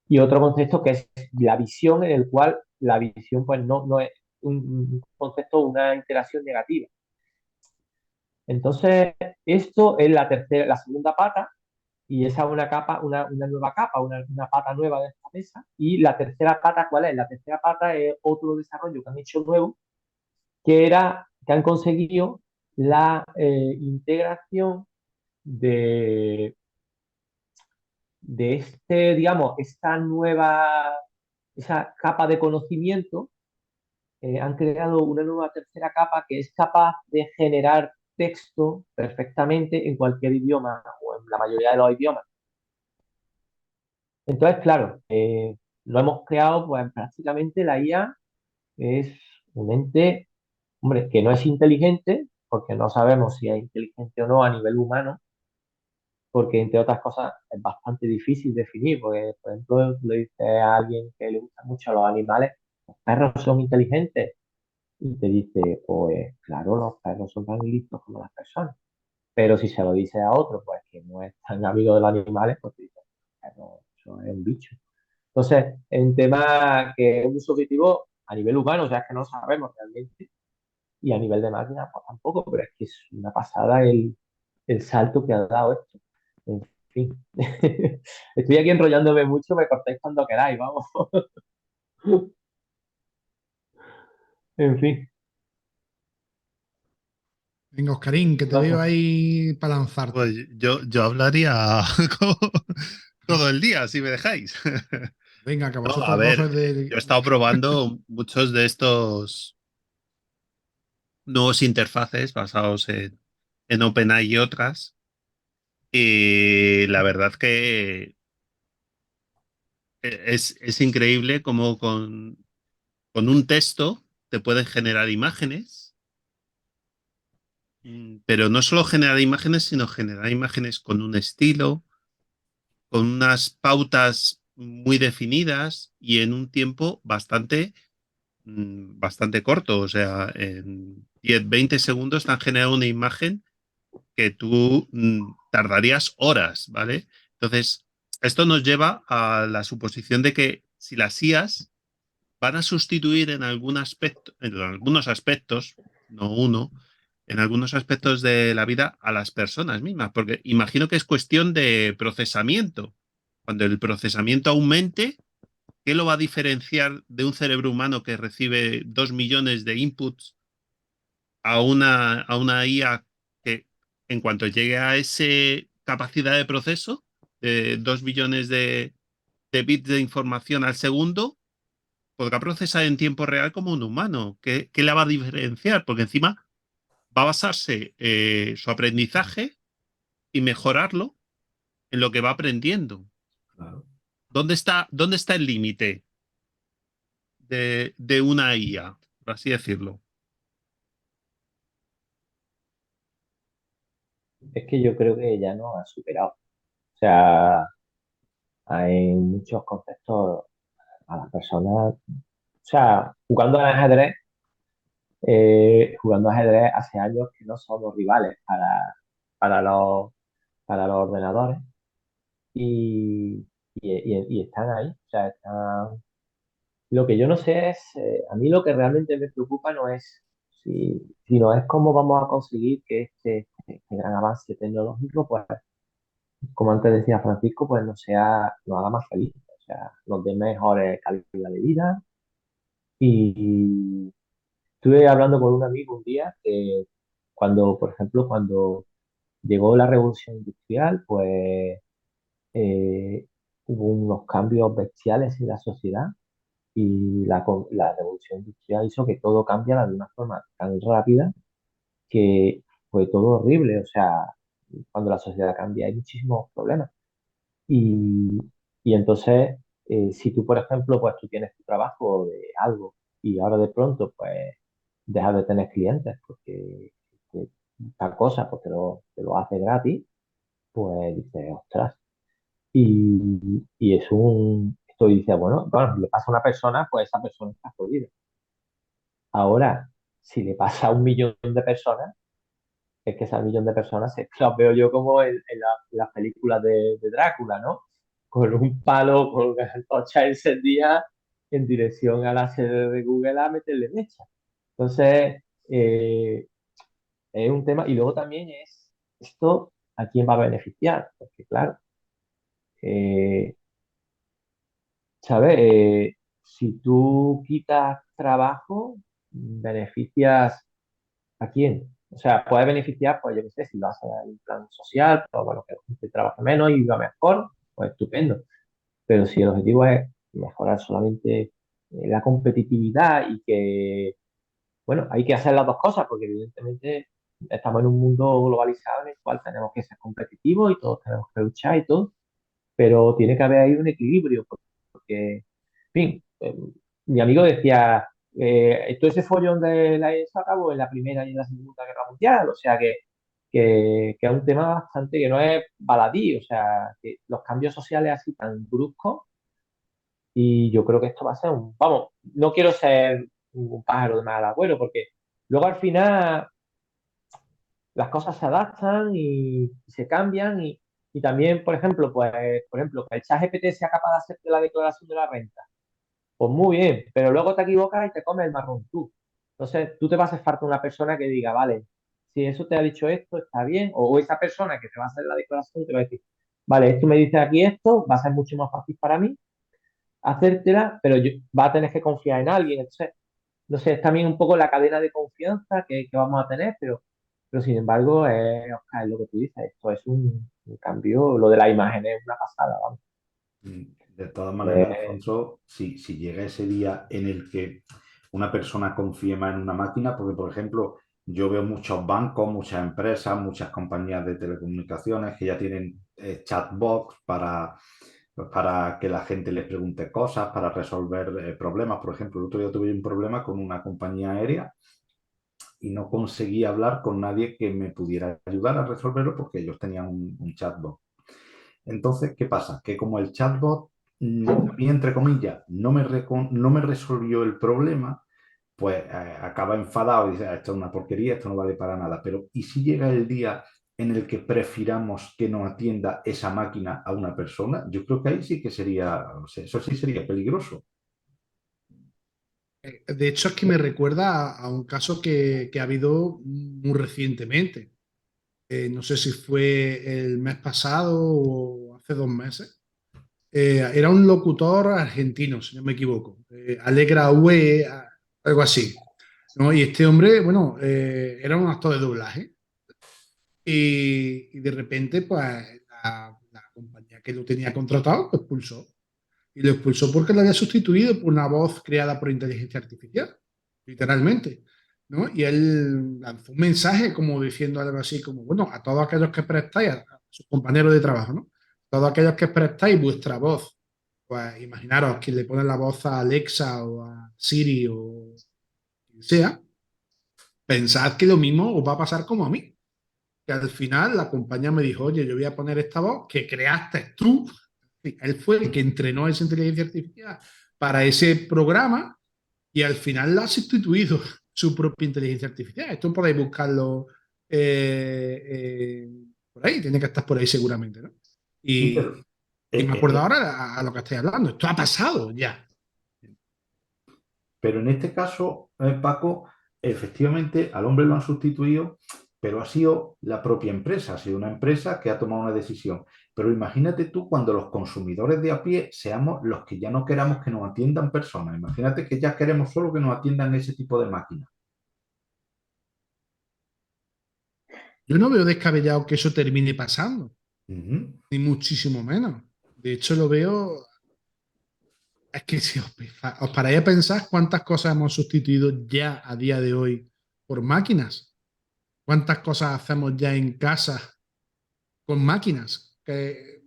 y otro concepto que es la visión, en el cual la visión pues no es un concepto, una interacción negativa. Entonces, esto es la segunda pata, y esa es una capa, una nueva capa, una pata nueva de esta mesa. Y la tercera pata, ¿cuál es? La tercera pata es otro desarrollo que han hecho nuevo, que han conseguido la integración de, digamos, esa capa de conocimiento. Han creado una nueva tercera capa que es capaz de generar texto perfectamente en cualquier idioma o en la mayoría de los idiomas. Entonces, claro, lo hemos creado, pues prácticamente la IA es un ente, hombre, que no es inteligente, porque no sabemos si es inteligente o no a nivel humano, porque entre otras cosas es bastante difícil definir, porque por ejemplo le dices a alguien que le gustan mucho los animales, los perros son inteligentes, y te dice, pues claro, los perros son tan listos como las personas, pero si se lo dice a otro, pues que no es tan amigo de los animales, pues te dice, "Perro, eso es un bicho". Entonces, es un tema que es muy subjetivo a nivel humano, o sea, es que no sabemos realmente, y a nivel de máquina, pues tampoco, pero es que es una pasada el salto que ha dado esto. En fin, estoy aquí enrollándome mucho, me cortáis cuando queráis, vamos. En fin, Venga, Oscarín, que te veo vamos. ahí para lanzarte. Pues yo hablaría todo el día, si me dejáis. Venga, que No, a vosotros dos ver, sois de... yo he estado probando muchos de estos nuevos interfaces basados en OpenAI y otras. Y la verdad que es increíble cómo con un texto te pueden generar imágenes, pero no solo generar imágenes, sino generar imágenes con un estilo, con unas pautas muy definidas y en un tiempo bastante corto. O sea, en 10-20 segundos te han generado una imagen que tú tardarías horas, ¿vale? Entonces, esto nos lleva a la suposición de que si las IAs van a sustituir en algún aspecto, en algunos aspectos, no uno, en algunos aspectos de la vida a las personas mismas, porque imagino que es cuestión de procesamiento. Cuando el procesamiento aumente, ¿qué lo va a diferenciar de un cerebro humano que recibe 2 millones de inputs a una IA que en cuanto llegue a esa capacidad de proceso, de 2 billones de bits de información al segundo, podrá procesar en tiempo real como un humano? ¿Qué la va a diferenciar? Porque encima va a basarse su aprendizaje y mejorarlo en lo que va aprendiendo. Claro. ¿Dónde está el límite de una IA, por así decirlo? Es que yo creo que ya nos ha superado. O sea, hay muchos conceptos a las personas. O sea, jugando ajedrez hace años que no somos rivales para los, para los ordenadores y están ahí. O sea, están. Lo que yo no sé es, a mí lo que realmente me preocupa no es sino es cómo vamos a conseguir que este gran avance tecnológico, pues, como antes decía Francisco, pues nos haga más felices, o sea, nos dé mejores calidad de vida. Y estuve hablando con un amigo un día que por ejemplo, cuando llegó la revolución industrial, pues eh, hubo unos cambios bestiales en la sociedad y la revolución industrial hizo que todo cambiara de una forma tan rápida que fue todo horrible. O sea, cuando la sociedad cambia hay muchísimos problemas. Y, y entonces, si tú, por ejemplo, pues tú tienes tu trabajo de algo y ahora de pronto, pues dejas de tener clientes porque tal cosa pues te lo hace gratis, pues dices, ostras. Y esto dice, bueno, si le pasa a una persona, pues esa persona está jodida. Ahora, si le pasa a 1 millón de personas, es que ese millón de personas las veo yo como en las películas de Drácula, ¿no? Con un palo, con una antorcha encendida en dirección a la sede de Google a meterle mecha. Entonces, es un tema. Y luego también es esto a quién va a beneficiar, porque claro, eh, ¿sabes? Si tú quitas trabajo, beneficias ¿a quién? O sea, puede beneficiar, pues yo qué sé, si lo hace en plan social, pues bueno, que la gente trabaje menos y viva mejor, pues estupendo. Pero si el objetivo es mejorar solamente la competitividad y que, bueno, hay que hacer las dos cosas, porque evidentemente estamos en un mundo globalizado en el cual tenemos que ser competitivos y todos tenemos que luchar y todo. pero tiene que haber ahí un equilibrio, porque, en fin, mi amigo decía, todo ese follón de la ESO acabó en la Primera y en la Segunda Guerra Mundial, o sea que es un tema bastante que no es baladí, o sea, que los cambios sociales así tan bruscos, y yo creo que esto va a ser vamos, no quiero ser un pájaro de mal agüero, porque luego al final las cosas se adaptan y se cambian y también, por ejemplo, que el ChatGPT sea capaz de hacerte la declaración de la renta, pues muy bien, pero luego te equivocas y te comes el marrón tú. Entonces, tú te va a hacer falta una persona que diga, vale, si eso te ha dicho esto, está bien, o esa persona que te va a hacer la declaración te va a decir, vale, esto me dice aquí esto, va a ser mucho más fácil para mí hacértela, pero va a tener que confiar en alguien. Entonces, no sé, es también un poco la cadena de confianza que vamos a tener, pero sin embargo, Oscar, es lo que tú dices, esto es un cambio, lo de la imagen es una pasada, vamos. De todas maneras, Eh, Alfonso, si llega ese día en el que una persona confíe más en una máquina, porque por ejemplo, yo veo muchos bancos, muchas empresas, muchas compañías de telecomunicaciones que ya tienen chatbots para que la gente les pregunte cosas, para resolver problemas. Por ejemplo, el otro día tuve un problema con una compañía aérea y no conseguí hablar con nadie que me pudiera ayudar a resolverlo porque ellos tenían un chatbot. Entonces, ¿qué pasa? Que como el chatbot, a mí, entre comillas, no me resolvió el problema, pues acaba enfadado y dice, "Ah, esto es una porquería, esto no vale para nada". Pero ¿y si llega el día en el que prefiramos que nos atienda esa máquina a una persona? Yo creo que ahí sí que sería, o sea, eso sí sería peligroso. De hecho, es que me recuerda a un caso que ha habido muy recientemente. No sé si fue el mes pasado o hace 2 meses. Era un locutor argentino, si no me equivoco. Alegra UE, algo así. ¿No? Y este hombre, bueno, era un actor de doblaje. Y de repente, pues, la compañía que lo tenía contratado lo expulsó. Y lo expulsó porque lo había sustituido por una voz creada por inteligencia artificial, literalmente. ¿No? Y él lanzó un mensaje como diciendo algo así como, bueno, a todos aquellos que prestáis, a sus compañeros de trabajo, ¿no? Todos aquellos que prestáis vuestra voz, pues imaginaros que le ponen la voz a Alexa o a Siri o quien sea, pensad que lo mismo os va a pasar como a mí, que al final la compañía me dijo, oye, yo voy a poner esta voz que creaste tú. Él fue el que entrenó esa inteligencia artificial para ese programa y al final la ha sustituido su propia inteligencia artificial. Esto podéis buscarlo por ahí, tiene que estar por ahí seguramente, ¿no? Sí, pero Y me eh, acuerdo eh, ahora a lo que estoy hablando. Esto ha pasado ya. Pero en este caso, Paco, efectivamente al hombre lo han sustituido, pero ha sido la propia empresa, ha sido una empresa que ha tomado una decisión. Pero imagínate tú cuando los consumidores de a pie seamos los que ya no queramos que nos atiendan personas. Imagínate que ya queremos solo que nos atiendan ese tipo de máquinas. Yo no veo descabellado que eso termine pasando, Ujú. ni muchísimo menos. De hecho, lo veo. Es que si os paráis a pensar cuántas cosas hemos sustituido ya a día de hoy por máquinas, cuántas cosas hacemos ya en casa con máquinas. Que,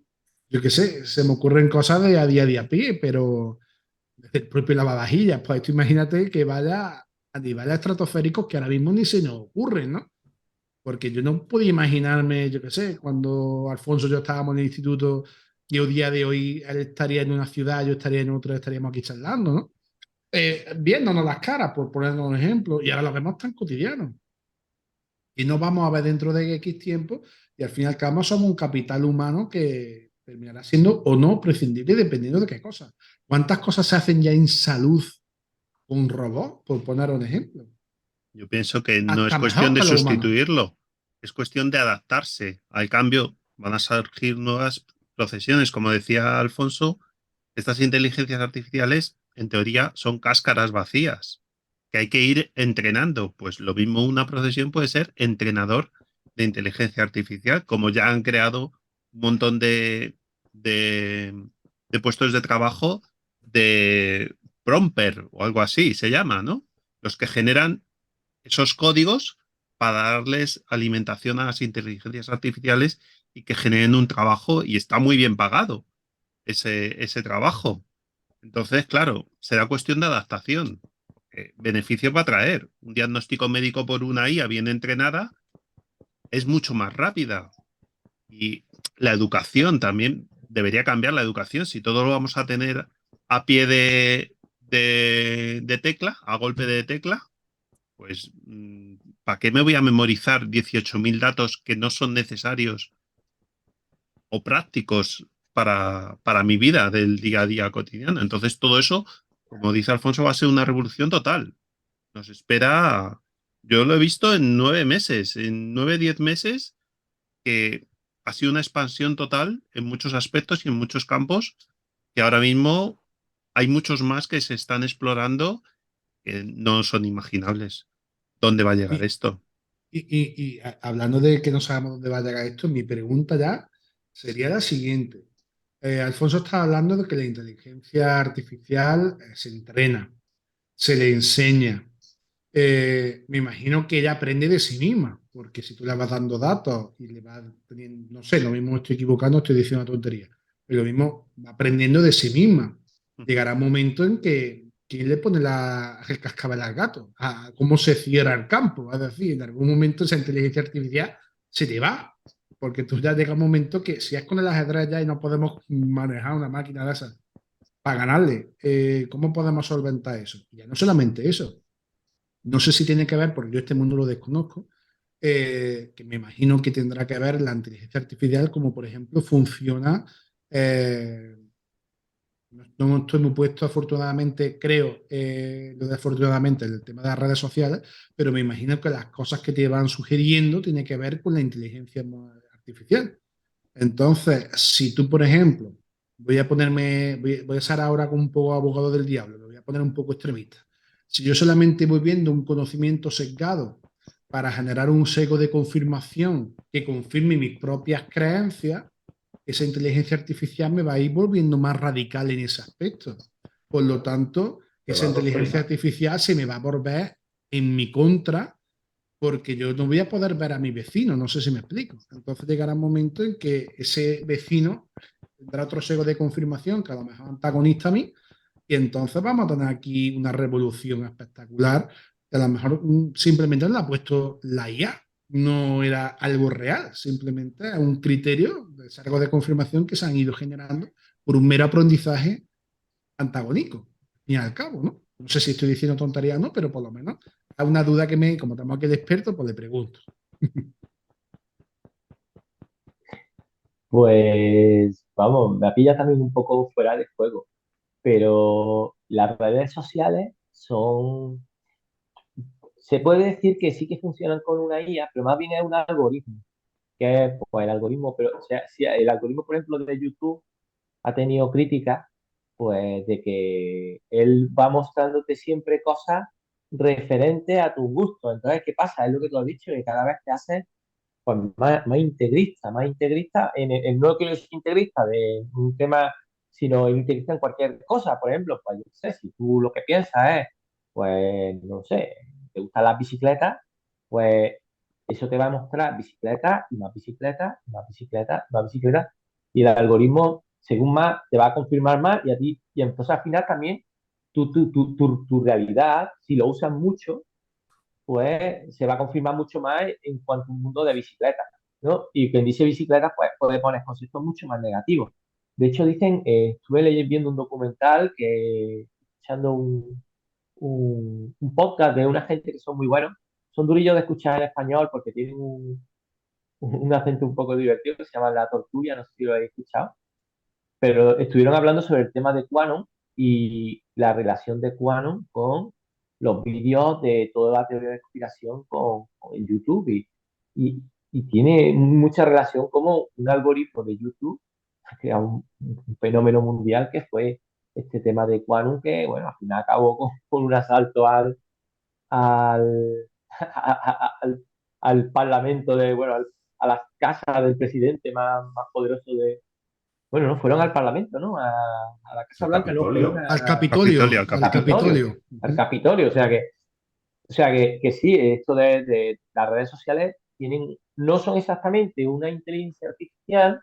yo qué sé, se me ocurren cosas de a día a pie, pero desde el propio lavavajillas, pues tú imagínate que vaya a niveles estratosféricos que ahora mismo ni se nos ocurren, ¿no? Porque yo no podía imaginarme, yo qué sé, cuando Alfonso y yo estábamos en el instituto, que hoy día de hoy él estaría en una ciudad, yo estaría en otra, estaríamos aquí charlando, ¿no? Viéndonos las caras, por ponernos un ejemplo, y ahora lo vemos tan cotidiano. Y nos vamos a ver dentro de X tiempo, y al fin y al cabo somos un capital humano que terminará siendo o no prescindible dependiendo de qué cosas. ¿Cuántas cosas se hacen ya en salud con robots, por poner un ejemplo? Yo pienso que no es Hasta cuestión mejor de que los humanos. sustituirlo, es cuestión de adaptarse. Al cambio, van a surgir nuevas profesiones. Como decía Alfonso, estas inteligencias artificiales, en teoría, son cáscaras vacías, que hay que ir entrenando. Pues lo mismo una profesión puede ser entrenador de inteligencia artificial, como ya han creado un montón de, de puestos de trabajo de prompter o algo así se llama, ¿no? Los que generan esos códigos para darles alimentación a las inteligencias artificiales y que generen un trabajo y está muy bien pagado. ese trabajo. Entonces, claro, será cuestión de adaptación. Beneficios va a traer. Un diagnóstico médico por una IA bien entrenada es mucho más rápida. Y la educación también debería cambiar la educación. Si todo lo vamos a tener a pie de tecla, a golpe de tecla, pues ¿para qué me voy a memorizar 18.000 datos que no son necesarios o prácticos para mi vida del día a día cotidiano? Entonces todo eso, como dice Alfonso, va a ser una revolución total. Nos espera, yo lo he visto en 9 meses, en 9, 10 meses, que ha sido una expansión total en muchos aspectos y en muchos campos, que ahora mismo hay muchos más que se están explorando que no son imaginables. ¿Dónde va a llegar Y, esto? hablando de que no sabemos dónde va a llegar esto, mi pregunta ya sería la siguiente. Alfonso está hablando de que la inteligencia artificial se entrena, se le enseña. Me imagino que ella aprende de sí misma, porque si tú le vas dando datos y le vas teniendo, no sé, lo mismo estoy equivocando, estoy diciendo una tontería, pero lo mismo va aprendiendo de sí misma. Ujú. Llegará un momento en que ¿quién le pone el cascabel al gato? ¿Cómo se cierra el campo? Es decir, en algún momento esa inteligencia artificial se te va, porque tú ya llega un momento que si es con el ajedrez ya y no podemos manejar una máquina de esas para ganarle, ¿cómo podemos solventar eso? Y ya no solamente eso, no sé si tiene que ver, porque yo este mundo lo desconozco, que me imagino que tendrá que ver la inteligencia artificial, como por ejemplo funciona. No estoy muy puesto, afortunadamente, creo, lo de afortunadamente, el tema de las redes sociales, pero me imagino que las cosas que te van sugiriendo tienen que ver con la inteligencia artificial. Entonces, si tú, por ejemplo, voy a ser ahora como un poco abogado del diablo, lo voy a poner un poco extremista. Si yo solamente voy viendo un conocimiento sesgado para generar un sesgo de confirmación que confirme mis propias creencias, esa inteligencia artificial me va a ir volviendo más radical en ese aspecto. Por lo tanto, Te esa va a inteligencia adoctrinar. artificial se me va a volver en mi contra porque yo no voy a poder ver a mi vecino, no sé si me explico. Entonces llegará un momento en que ese vecino tendrá otro sesgo de confirmación que a lo mejor es antagonista a mí, y entonces vamos a tener aquí una revolución espectacular que a lo mejor simplemente la ha puesto la IA, no era algo real, simplemente es un criterio de sesgo de confirmación que se han ido generando por un mero aprendizaje antagónico, y al cabo, ¿no? No sé si estoy diciendo tontería o no, pero por lo menos hay una duda que como tenemos aquí el experto, pues le pregunto. Pues vamos, me pilla también un poco fuera de juego, pero las redes sociales son, se puede decir que sí que funcionan con una IA, pero más bien es un algoritmo, que es pues, el algoritmo, pero o sea, si el algoritmo, por ejemplo, de YouTube ha tenido críticas, pues de que él va mostrándote siempre cosas referentes a tus gustos. Entonces, ¿qué pasa? Es lo que tú has dicho, que cada vez te haces pues, más integrista, no que no es integrista de un tema, sino integrista en cualquier cosa. Por ejemplo, pues yo sé, si tú lo que piensas es, pues, no sé, te gustan las bicicletas, pues eso te va a mostrar bicicletas y más bicicletas, y más bicicletas, y más bicicletas, y el algoritmo, según más, te va a confirmar más, y a ti, y entonces al final también tu realidad, si lo usas mucho, pues se va a confirmar mucho más en cuanto a un mundo de bicicletas, ¿no? Y quien dice bicicletas, pues puede poner conceptos mucho más negativos. De hecho, dicen, estuve viendo un documental escuchando un podcast de una gente que son muy buenos, son durillos de escuchar en español porque tienen un acento un poco divertido que se llama La Tortuga, no sé si lo habéis escuchado, pero estuvieron hablando sobre el tema de Quanon y la relación de Quanon con los vídeos de toda la teoría de conspiración con el YouTube y, y tiene mucha relación como un algoritmo de YouTube ha creado un fenómeno mundial que fue este tema de Quantum que, bueno, al final acabó con un asalto al, al, al parlamento bueno, a las casas del presidente más poderoso bueno, no, fueron al Parlamento, ¿no? A la Casa El Blanca, no, fueron Capitolio. Al Capitolio, Capitolio, al al Capitolio. Capitolio. Al Capitolio, o sea que sí, esto de las redes sociales no son exactamente una inteligencia artificial,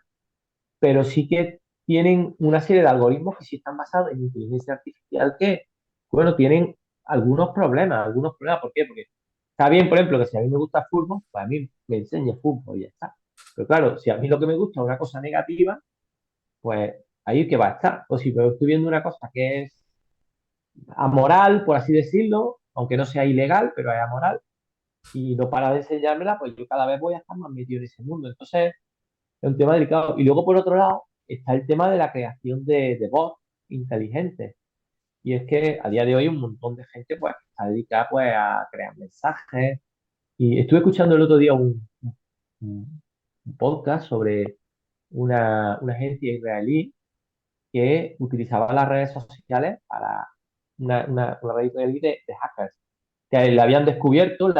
pero sí que tienen una serie de algoritmos que sí están basados en inteligencia artificial que, bueno, tienen algunos problemas. ¿Por qué? Porque está bien, por ejemplo, que si a mí me gusta fútbol, pues a mí me enseña fútbol y ya está. Pero claro, si a mí lo que me gusta es una cosa negativa, pues ahí que va a estar. O si pero estoy viendo una cosa que es amoral, por así decirlo, aunque no sea ilegal, pero es amoral, y no para de enseñármela, pues yo cada vez voy a estar más metido en ese mundo. Entonces, es un tema delicado. Y luego, por otro lado, está el tema de la creación de bots inteligentes. Y es que a día de hoy un montón de gente pues está dedicada pues a crear mensajes. Y estuve escuchando el otro día un podcast sobre una agencia israelí que utilizaba las redes sociales para una red israelí de hackers, que le habían descubierto, se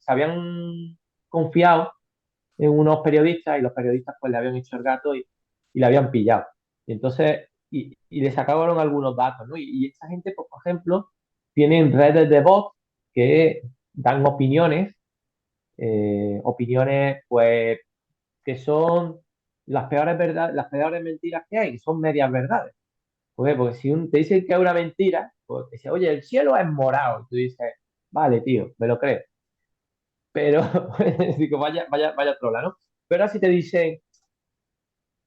habían confiado en unos periodistas y los periodistas pues le habían hecho el gato y le habían pillado. Y entonces, y le sacaron algunos datos, ¿no? Y esta gente, pues, por ejemplo, tienen redes de bots que dan opiniones pues que son las peores verdades, las peores mentiras que hay, que son medias verdades. ¿Por qué? Porque si te dicen que es una mentira, pues te dice, oye, el cielo es morado. Y tú dices, vale, tío, me lo creo. Pero, digo, vaya trola, ¿no? Pero ahora si te dicen,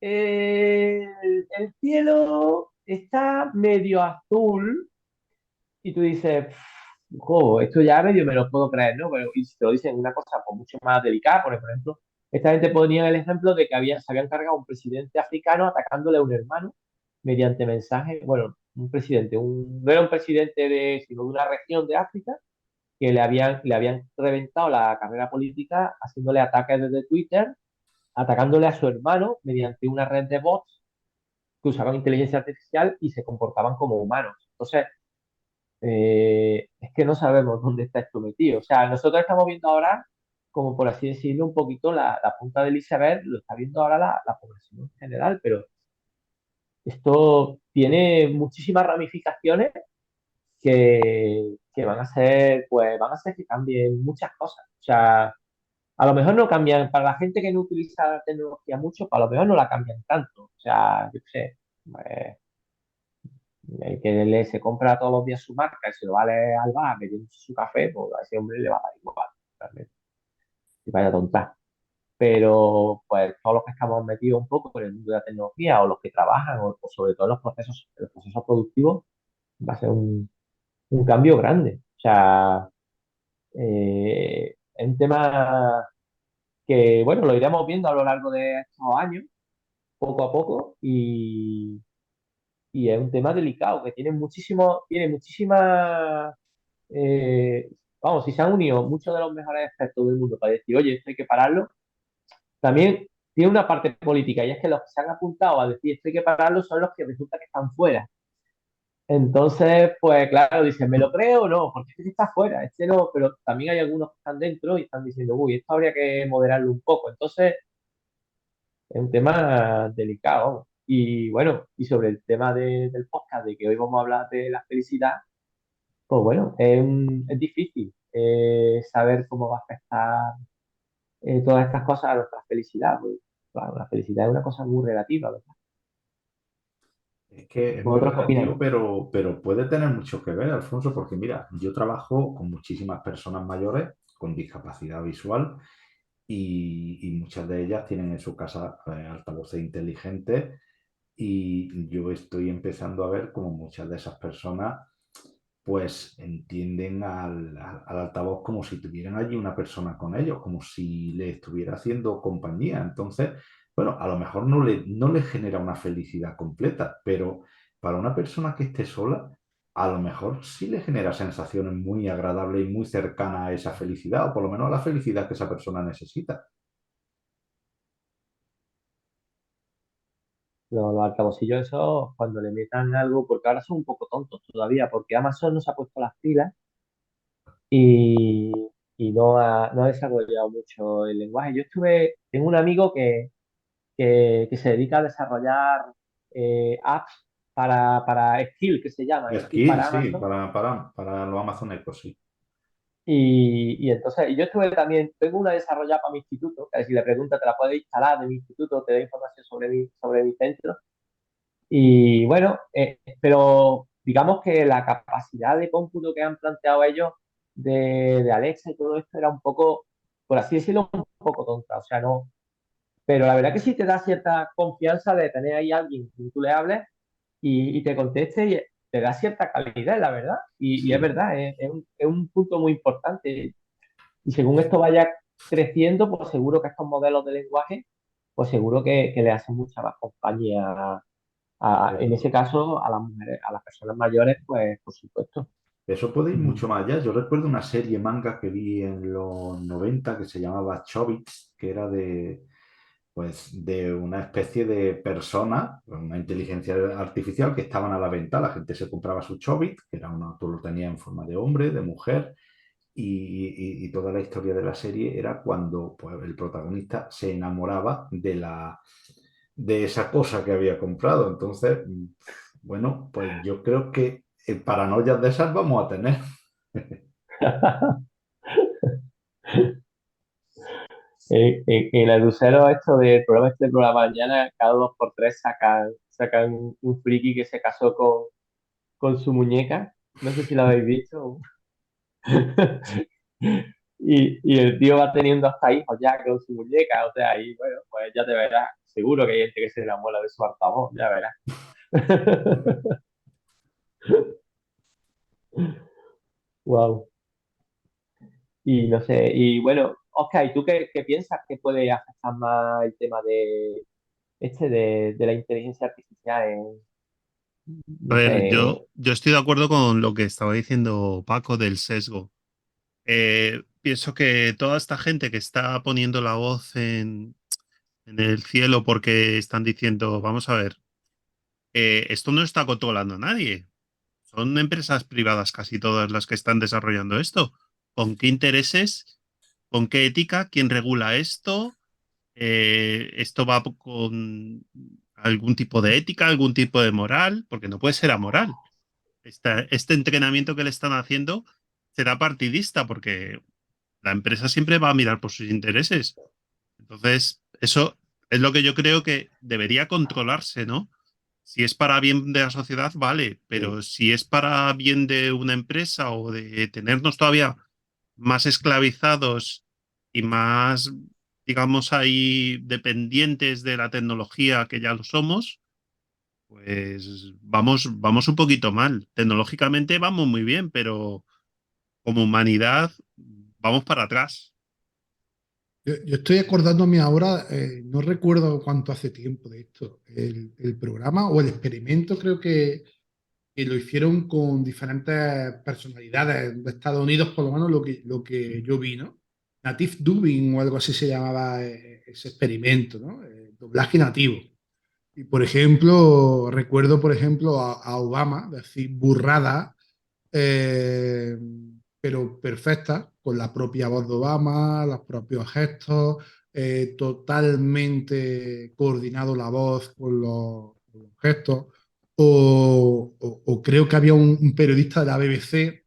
el cielo está medio azul y tú dices, "Jo, esto ya medio me lo puedo creer, ¿no?" Pero, y si te lo dicen una cosa pues, mucho más delicada, por ejemplo, esta gente ponía el ejemplo de que se habían cargado un presidente africano atacándole a un hermano mediante mensajes, bueno, un presidente, no era un presidente sino de una región de África, que le habían reventado la carrera política haciéndole ataques desde Twitter, atacándole a su hermano mediante una red de bots que usaban inteligencia artificial y se comportaban como humanos. Entonces, es que no sabemos dónde está esto metido. O sea, nosotros estamos viendo ahora, como por así decirlo, un poquito la punta del iceberg, lo está viendo ahora la población en general, pero esto tiene muchísimas ramificaciones que van a hacer que cambien muchas cosas. O sea, a lo mejor no cambian, para la gente que no utiliza la tecnología mucho, a lo mejor no la cambian tanto. O sea, yo qué sé, eh, el que se compra todos los días su marca y se lo va a leer al bar bebiendo su café, pues a ese hombre le va a dar igual, realmente. Y vaya tonta. Pero pues todos los que estamos metidos un poco en el mundo de la tecnología o los que trabajan o sobre todo en los procesos productivos, va a ser un cambio grande. O sea, es un tema que, bueno, lo iremos viendo a lo largo de estos años, poco a poco, y es un tema delicado que tiene muchísimas, vamos, si se han unido muchos de los mejores expertos del mundo para decir, oye, esto hay que pararlo, también tiene una parte política y es que los que se han apuntado a decir esto hay que pararlo son los que resulta que están fuera. Entonces, pues claro, dicen, ¿me lo creo o no? Porque este está fuera, este no, pero también hay algunos que están dentro y están diciendo, uy, esto habría que moderarlo un poco. Entonces, es un tema delicado, vamos. Y bueno, y sobre el tema del podcast, de que hoy vamos a hablar de la felicidad, pues bueno, es difícil saber cómo va a afectar todas estas cosas a nuestra felicidad. Pues, claro, la felicidad es una cosa muy relativa, ¿verdad? Es que es muy ¿Vosotros qué relativo, opináis? pero puede tener mucho que ver, Alfonso, porque mira, yo trabajo con muchísimas personas mayores con discapacidad visual y muchas de ellas tienen en su casa altavoces inteligentes y yo estoy empezando a ver como muchas de esas personas pues entienden al altavoz como si tuvieran allí una persona con ellos, como si le estuviera haciendo compañía. Entonces, bueno, a lo mejor no le genera una felicidad completa, pero para una persona que esté sola, a lo mejor sí le genera sensaciones muy agradables y muy cercanas a esa felicidad, o por lo menos a la felicidad que esa persona necesita. Los altavocillos esos, cuando le metan algo, porque ahora son un poco tontos todavía, porque Amazon no se ha puesto las pilas y, y no ha desarrollado mucho el lenguaje. Tengo un amigo que se dedica a desarrollar apps para Skill, que se llama, Skill Skill, para sí, Amazon. para los Amazon Echo, sí. Y entonces, yo tengo una desarrollada para mi instituto, que si le preguntas te la puedes instalar de mi instituto, te da información sobre mi centro. Y bueno, pero digamos que la capacidad de cómputo que han planteado ellos de Alexa y todo esto era un poco, por así decirlo, un poco tonta. O sea, no. Pero la verdad que sí te da cierta confianza de tener ahí a alguien que tú le hables y te conteste y te da cierta calidad, la verdad. Y es Sí, verdad, es un punto muy importante. Y según esto vaya creciendo, pues seguro que estos modelos de lenguaje, pues seguro que le hacen mucha más compañía en ese pero caso, a las mujeres, a las personas mayores, pues por supuesto. eso puede ir Mm. mucho más allá. Yo recuerdo una serie manga que vi en los 90 que se llamaba Chobits, que era de una especie de persona, una inteligencia artificial que estaban a la venta. La gente se compraba su Chobit, que era tú lo tenías en forma de hombre, de mujer, y toda la historia de la serie era cuando pues, el protagonista se enamoraba de esa cosa que había comprado. Entonces, bueno, pues yo creo que paranoias de esas vamos a tener. En el Lucero, esto del programa este de la mañana, cada 2 por 3 sacan un friki que se casó con su muñeca. No sé si lo habéis visto. Y el tío va teniendo hasta hijos ya con su muñeca. O sea, y bueno, pues ya te verás. Seguro que hay gente que se enamora de su altavoz, ya verás. Wow. Y no sé, y bueno, Oscar, ¿y tú qué piensas que puede afectar más el tema de la inteligencia artificial en, A no ver, sé, yo estoy de acuerdo con lo que estaba diciendo Paco del sesgo. Pienso que toda esta gente que está poniendo la voz en el cielo porque están diciendo, vamos a ver, esto no está controlando a nadie. Son empresas privadas casi todas las que están desarrollando esto. ¿Con qué intereses? ¿Con qué ética? ¿Quién regula esto? ¿Esto va con algún tipo de ética, algún tipo de moral? Porque no puede ser amoral. Este entrenamiento que le están haciendo será partidista porque la empresa siempre va a mirar por sus intereses. Entonces, eso es lo que yo creo que debería controlarse, ¿no? Si es para bien de la sociedad, vale, pero Sí. si es para bien de una empresa o de tenernos todavía más esclavizados y más, digamos, ahí dependientes de la tecnología que ya lo somos, pues vamos un poquito mal. Tecnológicamente vamos muy bien, pero como humanidad vamos para atrás. Yo estoy acordándome ahora, no recuerdo cuánto hace tiempo de esto, el programa o el experimento creo que lo hicieron con diferentes personalidades de Estados Unidos, por lo menos lo que yo vi, ¿no? Native Dubbing o algo así se llamaba ese experimento, ¿no? Doblaje nativo. Y por ejemplo, recuerdo, por ejemplo, a Obama decir burrada, eh, pero perfecta, con la propia voz de Obama, los propios gestos, totalmente coordinado la voz con los gestos. O creo que había un periodista de la BBC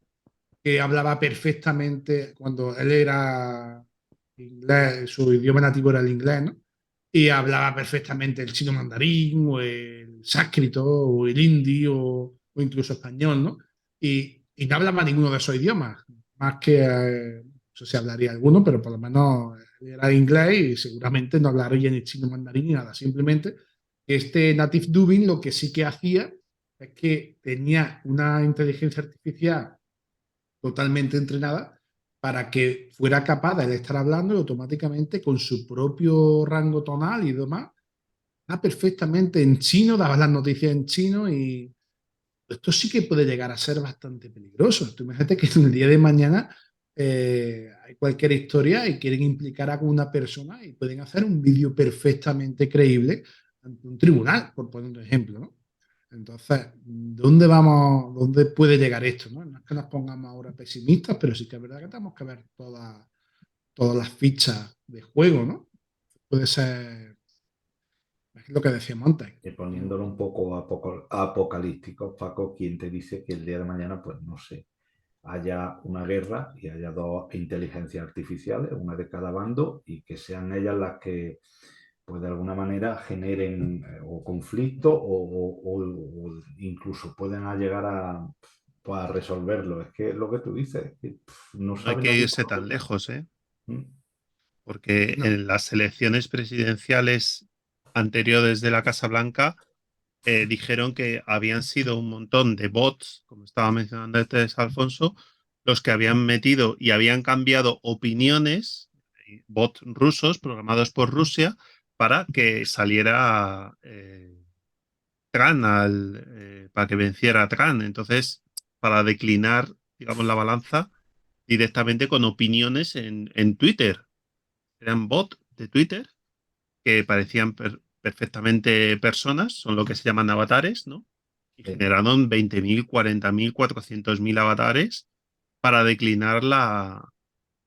que hablaba perfectamente cuando él era inglés, su idioma nativo era el inglés, ¿no? Y hablaba perfectamente el chino mandarín o el sánscrito o el hindi o incluso español, ¿no? Y no hablaba ninguno de esos idiomas, más que, no sé si hablaría alguno, pero por lo menos era inglés y seguramente no hablaría ni chino mandarín ni nada, simplemente este native dubbing lo que sí que hacía es que tenía una inteligencia artificial totalmente entrenada para que fuera capaz de estar hablando y automáticamente con su propio rango tonal y demás, perfectamente en chino, daba las noticias en chino y esto sí que puede llegar a ser bastante peligroso. Tú imagínate que en el día de mañana hay cualquier historia y quieren implicar a una persona y pueden hacer un vídeo perfectamente creíble ante un tribunal, por poner un ejemplo, ¿no? Entonces, ¿dónde vamos, dónde puede llegar esto? ¿No? No es que nos pongamos ahora pesimistas, pero sí que es verdad que tenemos que ver todas las fichas de juego, ¿no? Puede ser, es lo que decíamos antes. Y poniéndolo un poco apocalíptico, Paco, quien te dice que el día de mañana, pues no sé, haya una guerra y haya dos inteligencias artificiales, una de cada bando, y que sean ellas las que pues de alguna manera generen o conflicto o incluso pueden llegar pues, a resolverlo. Es que es lo que tú dices, que, no No hay sabe que nadie irse por tan dónde. lejos, ¿eh? Mm. Porque No, en las elecciones presidenciales anteriores de la Casa Blanca dijeron que habían sido un montón de bots, como estaba mencionando antes Alfonso, los que habían metido y habían cambiado opiniones, bots rusos programados por Rusia, para que saliera Trump, para que venciera a Trump. Entonces, para declinar, digamos, la balanza directamente con opiniones en Twitter. Eran bots de Twitter que parecían perfectamente personas, son lo que se llaman avatares, ¿no? Y Sí. generaron 20.000, 40.000, 400.000 avatares para declinar la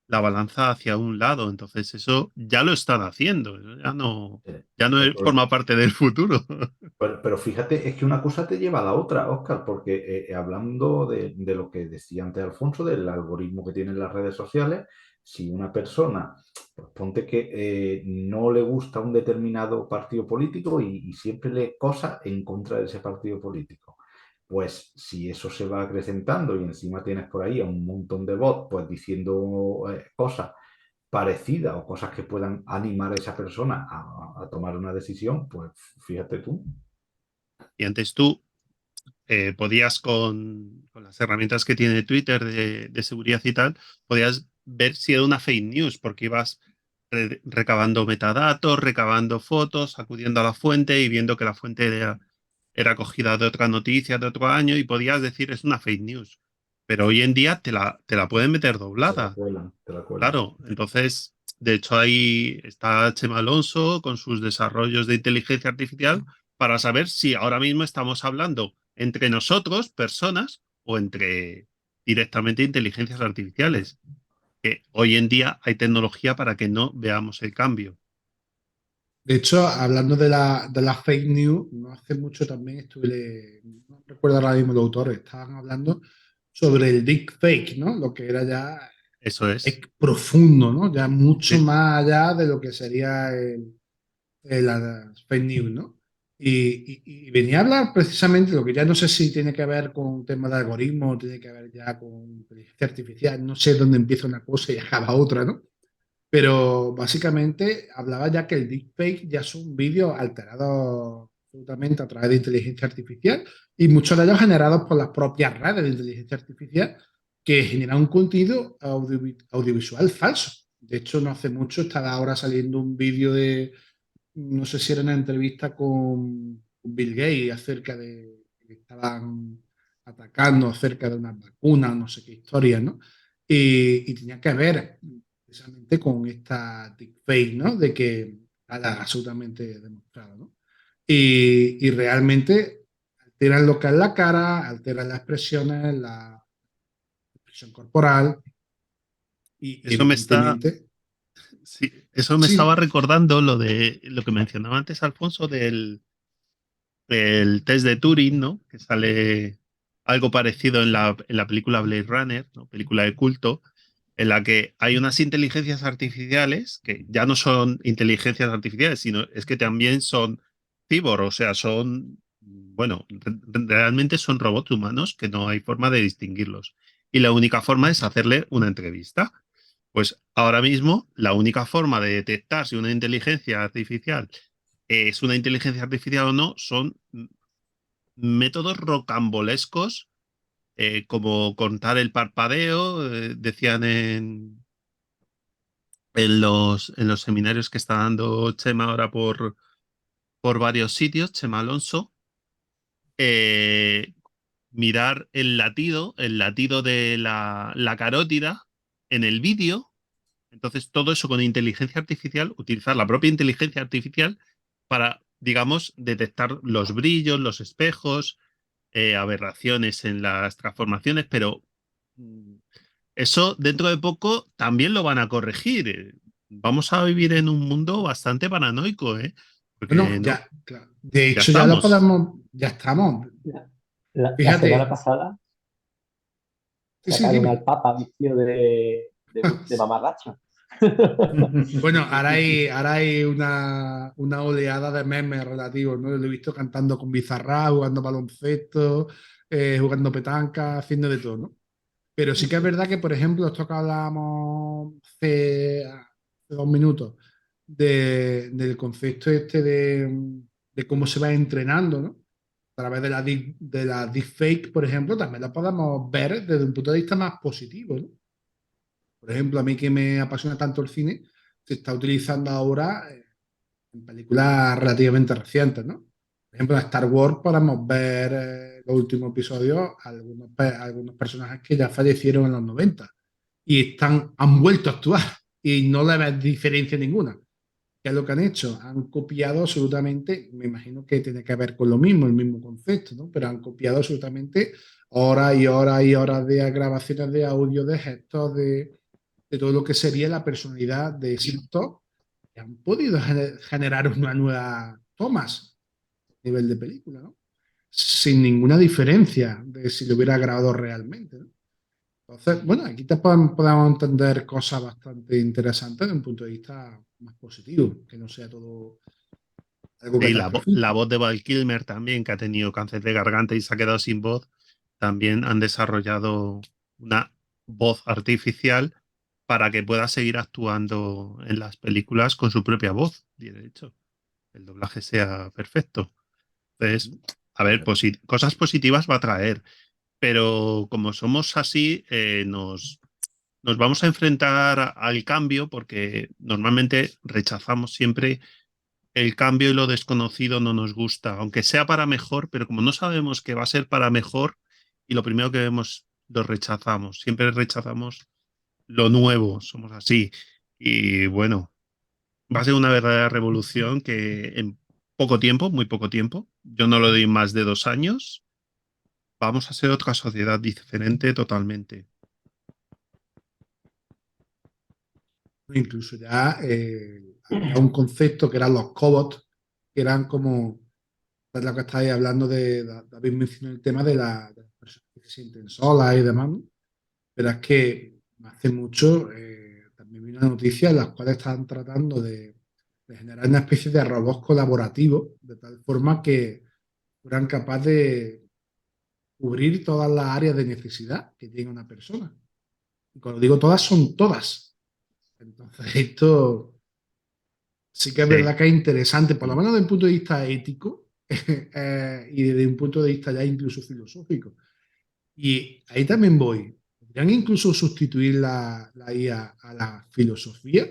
balanza hacia un lado. Entonces eso ya lo están haciendo, eso Sí. ya no forma parte del futuro. Pero fíjate, es que una cosa te lleva a la otra, Oscar, porque hablando de lo que decía antes Alfonso, del algoritmo que tienen las redes sociales, si una persona, pues ponte que no le gusta un determinado partido político y siempre lee cosas en contra de ese partido político, pues si eso se va acrecentando y encima tienes por ahí a un montón de bots, pues diciendo cosas parecidas o cosas que puedan animar a esa persona a tomar una decisión, pues fíjate tú. Y antes tú podías con las herramientas que tiene Twitter de seguridad y tal, podías ver si era una fake news, porque ibas recabando metadatos, recabando fotos, acudiendo a la fuente y viendo que la fuente era cogida de otra noticia de otro año y podías decir es una fake news. Pero hoy en día te la pueden meter Te la doblada. cuelan, te la cuelan. Claro, entonces, de hecho, ahí está Chema Alonso con sus desarrollos de inteligencia artificial para saber si ahora mismo estamos hablando entre nosotros, personas, o entre directamente inteligencias artificiales. Que hoy en día hay tecnología para que no veamos el cambio. de hecho, hablando de la fake news, no hace mucho también no recuerdo ahora mismo los autores, estaban hablando sobre el deepfake, ¿no? Lo que era ya Eso es. profundo, ¿no? Ya mucho Sí. más allá de lo que sería la fake news, ¿no? Y venía a hablar precisamente de lo que ya no sé si tiene que ver con un tema de algoritmo, tiene que ver ya con inteligencia artificial, no sé dónde empieza una cosa y acaba otra, ¿no? Pero básicamente hablaba ya que el deepfake ya son vídeos alterados absolutamente a través de inteligencia artificial y muchos de ellos generados por las propias redes de inteligencia artificial que generan un contenido audiovisual falso. De hecho, no hace mucho estaba ahora saliendo un vídeo no sé si era una entrevista con Bill Gates acerca de que estaban atacando acerca de unas vacunas, no sé qué historias, ¿no? Y tenía que ver precisamente con esta deepfake, ¿no? De que era absolutamente demostrado, ¿no? Y realmente alteran lo que es la cara, alteran las expresiones, la expresión corporal y Eso me está, evidentemente, sí, eso me estaba sí, recordando lo de lo que mencionaba antes Alfonso del test de Turing, ¿no? Que sale algo parecido en la película Blade Runner, ¿no? Película de culto, en la que hay unas inteligencias artificiales que ya no son inteligencias artificiales, sino es que también son cyborg, o sea, son, bueno, realmente son robots humanos que no hay forma de distinguirlos. Y la única forma es hacerle una entrevista. Pues ahora mismo la única forma de detectar si una inteligencia artificial es una inteligencia artificial o no son métodos rocambolescos como contar el parpadeo, decían en los seminarios que está dando Chema ahora por varios sitios, Chema Alonso, eh, mirar el latido de la carótida en el vídeo. Entonces, todo eso con inteligencia artificial, utilizar la propia inteligencia artificial para, digamos, detectar los brillos, los espejos, aberraciones en las transformaciones, pero mm, eso dentro de poco también lo van a corregir. Vamos a vivir en un mundo bastante paranoico, ¿eh? bueno, Porque no, ya, claro. De ya hecho ya lo estamos. podemos, ya estamos. La semana Fíjate, pasada sí, sí, sacaron al dime. Papa vestido de mamarracho. Bueno, ahora hay una oleada de memes relativos, ¿no? Lo he visto cantando con Bizarrap, jugando baloncesto, jugando petanca, haciendo de todo, ¿no? Pero sí que es verdad que, por ejemplo, esto que hablábamos hace 2 minutos, del concepto este de cómo se va entrenando, ¿no? A través de la deepfake, por ejemplo, también la podemos ver desde un punto de vista más positivo, ¿no? Por ejemplo, a mí que me apasiona tanto el cine, se está utilizando ahora en películas relativamente recientes, ¿no? Por ejemplo, en Star Wars podemos ver los últimos episodios, algunos personajes que ya fallecieron en los 90 y han vuelto a actuar y no le ves diferencia ninguna. ¿Qué es lo que han hecho? Han copiado absolutamente, me imagino que tiene que ver con lo mismo, el mismo concepto, ¿no? Pero han copiado absolutamente horas y horas y horas de grabaciones de audio, de gestos, de todo lo que sería la personalidad de ese actor, que han podido generar una nueva Thomas a nivel de película, ¿no? Sin ninguna diferencia de si lo hubiera grabado realmente, ¿no? Entonces, bueno, aquí podemos entender cosas bastante interesantes desde un punto de vista más positivo, que no sea todo algo Sí, la catastrófico. voz de Val Kilmer también, que ha tenido cáncer de garganta y se ha quedado sin voz, también han desarrollado una voz artificial para que pueda seguir actuando en las películas con su propia voz. Y de hecho, el doblaje sea perfecto. Entonces, a ver, cosas positivas va a traer, pero como somos así, nos vamos a enfrentar al cambio porque normalmente rechazamos siempre el cambio y lo desconocido no nos gusta, aunque sea para mejor, pero como no sabemos que va a ser para mejor y lo primero que vemos lo rechazamos, siempre rechazamos lo nuevo, somos así. Y bueno, va a ser una verdadera revolución que en poco tiempo, muy poco tiempo, yo no lo doy más de 2 años, vamos a ser otra sociedad diferente totalmente. Incluso ya había un concepto que eran los cobots, que eran como, es lo que estáis hablando David mencionó el tema de las personas que se sienten solas y demás, ¿no? Pero es que hace mucho también vi una noticia en la cual estaban tratando de generar una especie de robots colaborativos, de tal forma que fueran capaces de cubrir todas las áreas de necesidad que tiene una persona. Y cuando digo todas, son todas. Entonces, esto sí que es Sí, verdad que es interesante, por lo menos desde un punto de vista ético y desde un punto de vista ya incluso filosófico. Y ahí también voy. ¿Podrían incluso sustituir la IA a la filosofía?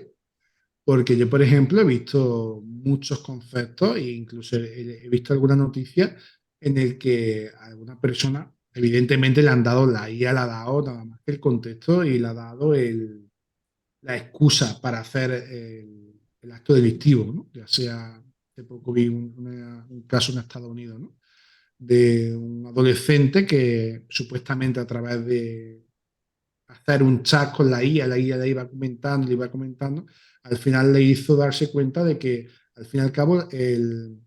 Porque yo, por ejemplo, he visto muchos conceptos e incluso he visto alguna noticia en el que a alguna persona, evidentemente, le han dado la IA, le ha dado nada más que el contexto y le ha dado la excusa para hacer el acto delictivo, ¿no? Ya sea, hace poco vi un caso en Estados Unidos, ¿no? De un adolescente que supuestamente a través de hacer un chat con la IA le iba comentando, al final le hizo darse cuenta de que al fin y al cabo el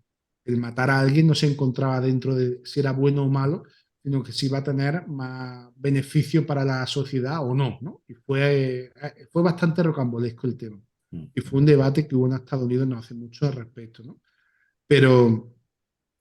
matar a alguien no se encontraba dentro de si era bueno o malo, sino que si iba a tener más beneficio para la sociedad o no, ¿no? Y fue bastante rocambolesco el tema. Y fue un debate que hubo en Estados Unidos no hace mucho al respecto, ¿no? Pero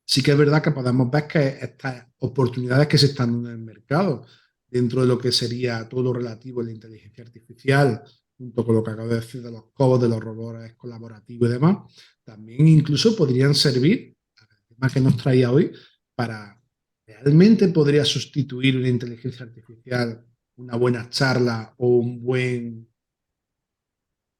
sí que es verdad que podemos ver que estas oportunidades que se están dando en el mercado, dentro de lo que sería todo lo relativo a la inteligencia artificial, junto con lo que acabo de decir de los cobots, de los robots colaborativos y demás, también incluso podrían servir, el tema que nos traía hoy, para realmente podría sustituir una inteligencia artificial, una buena charla o un buen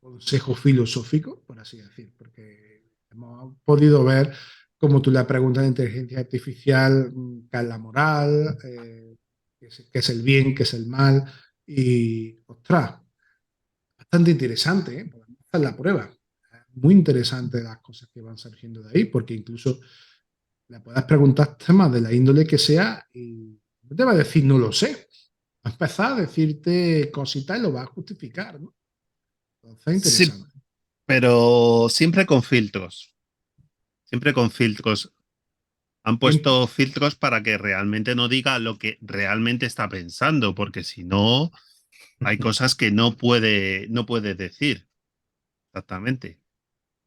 consejo filosófico, por así decir, porque hemos podido ver como tú le preguntas a la inteligencia artificial qué es la moral, qué es el bien, qué es el mal, y ostras, bastante interesante, ¿eh? Podemos hacer la prueba. Muy interesante las cosas que van surgiendo de ahí, porque incluso le puedes preguntar temas de la índole que sea y no te va a decir no lo sé. Va a empezar a decirte cositas y lo va a justificar, ¿no? Entonces, sí, interesante. pero siempre con filtros. Siempre con filtros. Han Siempre. puesto filtros para que realmente no diga lo que realmente está pensando, porque si no, hay cosas que no puede decir. exactamente.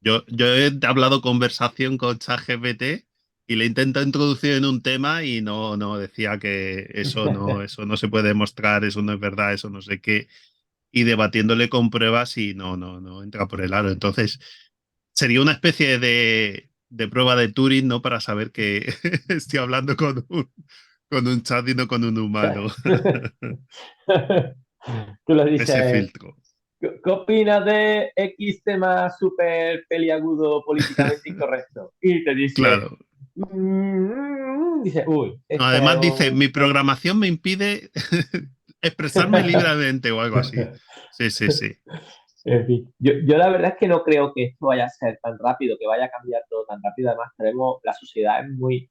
Yo he hablado conversación con ChatGPT y le intento introducir en un tema y no decía que eso no se puede demostrar, eso no es verdad, eso no sé qué. Y debatiéndole con pruebas y no entra por el aro. Entonces, sería una especie de prueba de Turing, ¿no? Para saber que estoy hablando con un chat y no con un humano. Tú le Ese dices, filtro. ¿qué opinas de X tema súper peliagudo, políticamente incorrecto? Y te dice, Claro. dice, uy, No, este es además dice, un... mi programación me impide expresarme libremente o algo así. Sí, sí, sí. En fin, yo la verdad es que no creo que esto vaya a ser tan rápido, que vaya a cambiar todo tan rápido. Además, tenemos, la sociedad es muy,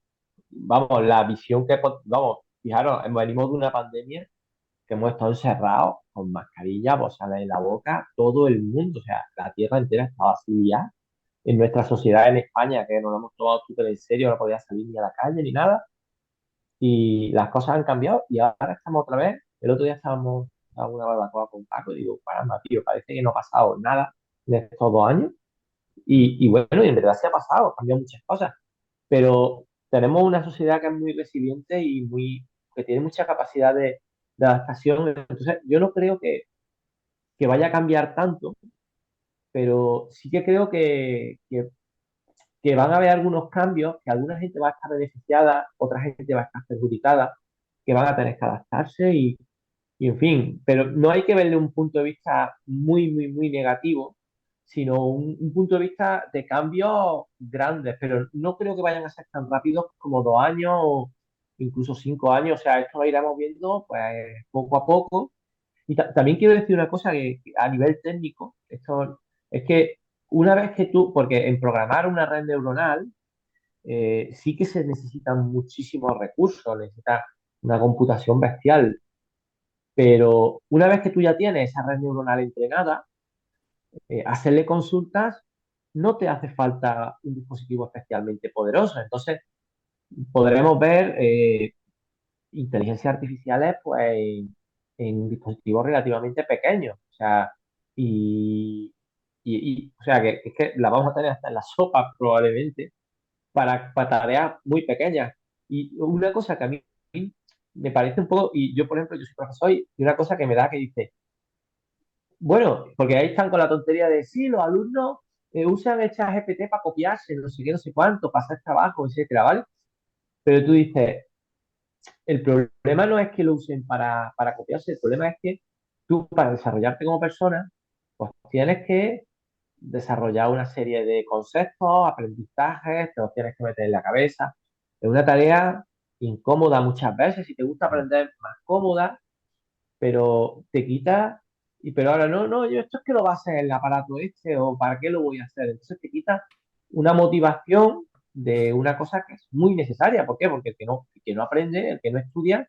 vamos, la visión que, vamos, fijaros, venimos de una pandemia que hemos estado encerrados con mascarilla, bozales en la boca, todo el mundo, o sea, la tierra entera estaba así ya. En nuestra sociedad en España, que nos lo hemos tomado súper en serio, no podía salir ni a la calle ni nada, y las cosas han cambiado y ahora estamos otra vez. El otro día estábamos a una barbacoa con Paco y digo, caramba, tío, parece que no ha pasado nada en estos 2 años. Y bueno, y en verdad se ha pasado, han cambiado muchas cosas, pero tenemos una sociedad que es muy resiliente y muy, que tiene mucha capacidad de adaptación. Entonces, yo no creo que vaya a cambiar tanto, pero sí que creo que van a haber algunos cambios, que alguna gente va a estar beneficiada, otra gente va a estar perjudicada, que van a tener que adaptarse y en fin, pero no hay que verle un punto de vista muy, muy, muy negativo, sino un punto de vista de cambios grandes, pero no creo que vayan a ser tan rápidos como 2 años o incluso 5 años, o sea, esto lo iremos viendo pues poco a poco. Y también quiero decir una cosa que a nivel técnico, esto es que una vez que tú, porque en programar una red neuronal sí que se necesitan muchísimos recursos, necesitas una computación bestial, pero una vez que tú ya tienes esa red neuronal entrenada, hacerle consultas no te hace falta un dispositivo especialmente poderoso. Entonces, podremos ver inteligencias artificiales pues, en dispositivos relativamente pequeños. O sea, y, o sea, que, es que la vamos a tener hasta en la sopa probablemente para tareas muy pequeñas. Y una cosa que a mí me parece un poco, y yo por ejemplo, yo soy profesor y una cosa que me da que dice, bueno, porque ahí están con la tontería de sí, los alumnos usan el chat GPT para copiarse, no sé qué, no sé cuánto, para hacer trabajo, etcétera, ¿vale? Pero tú dices, el problema no es que lo usen para copiarse, el problema es que tú, para desarrollarte como persona, pues tienes que desarrollar una serie de conceptos, aprendizajes, te los tienes que meter en la cabeza. Es una tarea incómoda muchas veces, si te gusta aprender, más cómoda, pero te quita, y pero ahora no, yo esto es que lo va a hacer el aparato este, o para qué lo voy a hacer. Entonces te quita una motivación de una cosa que es muy necesaria. ¿Por qué? Porque el que no aprende, el que no estudia,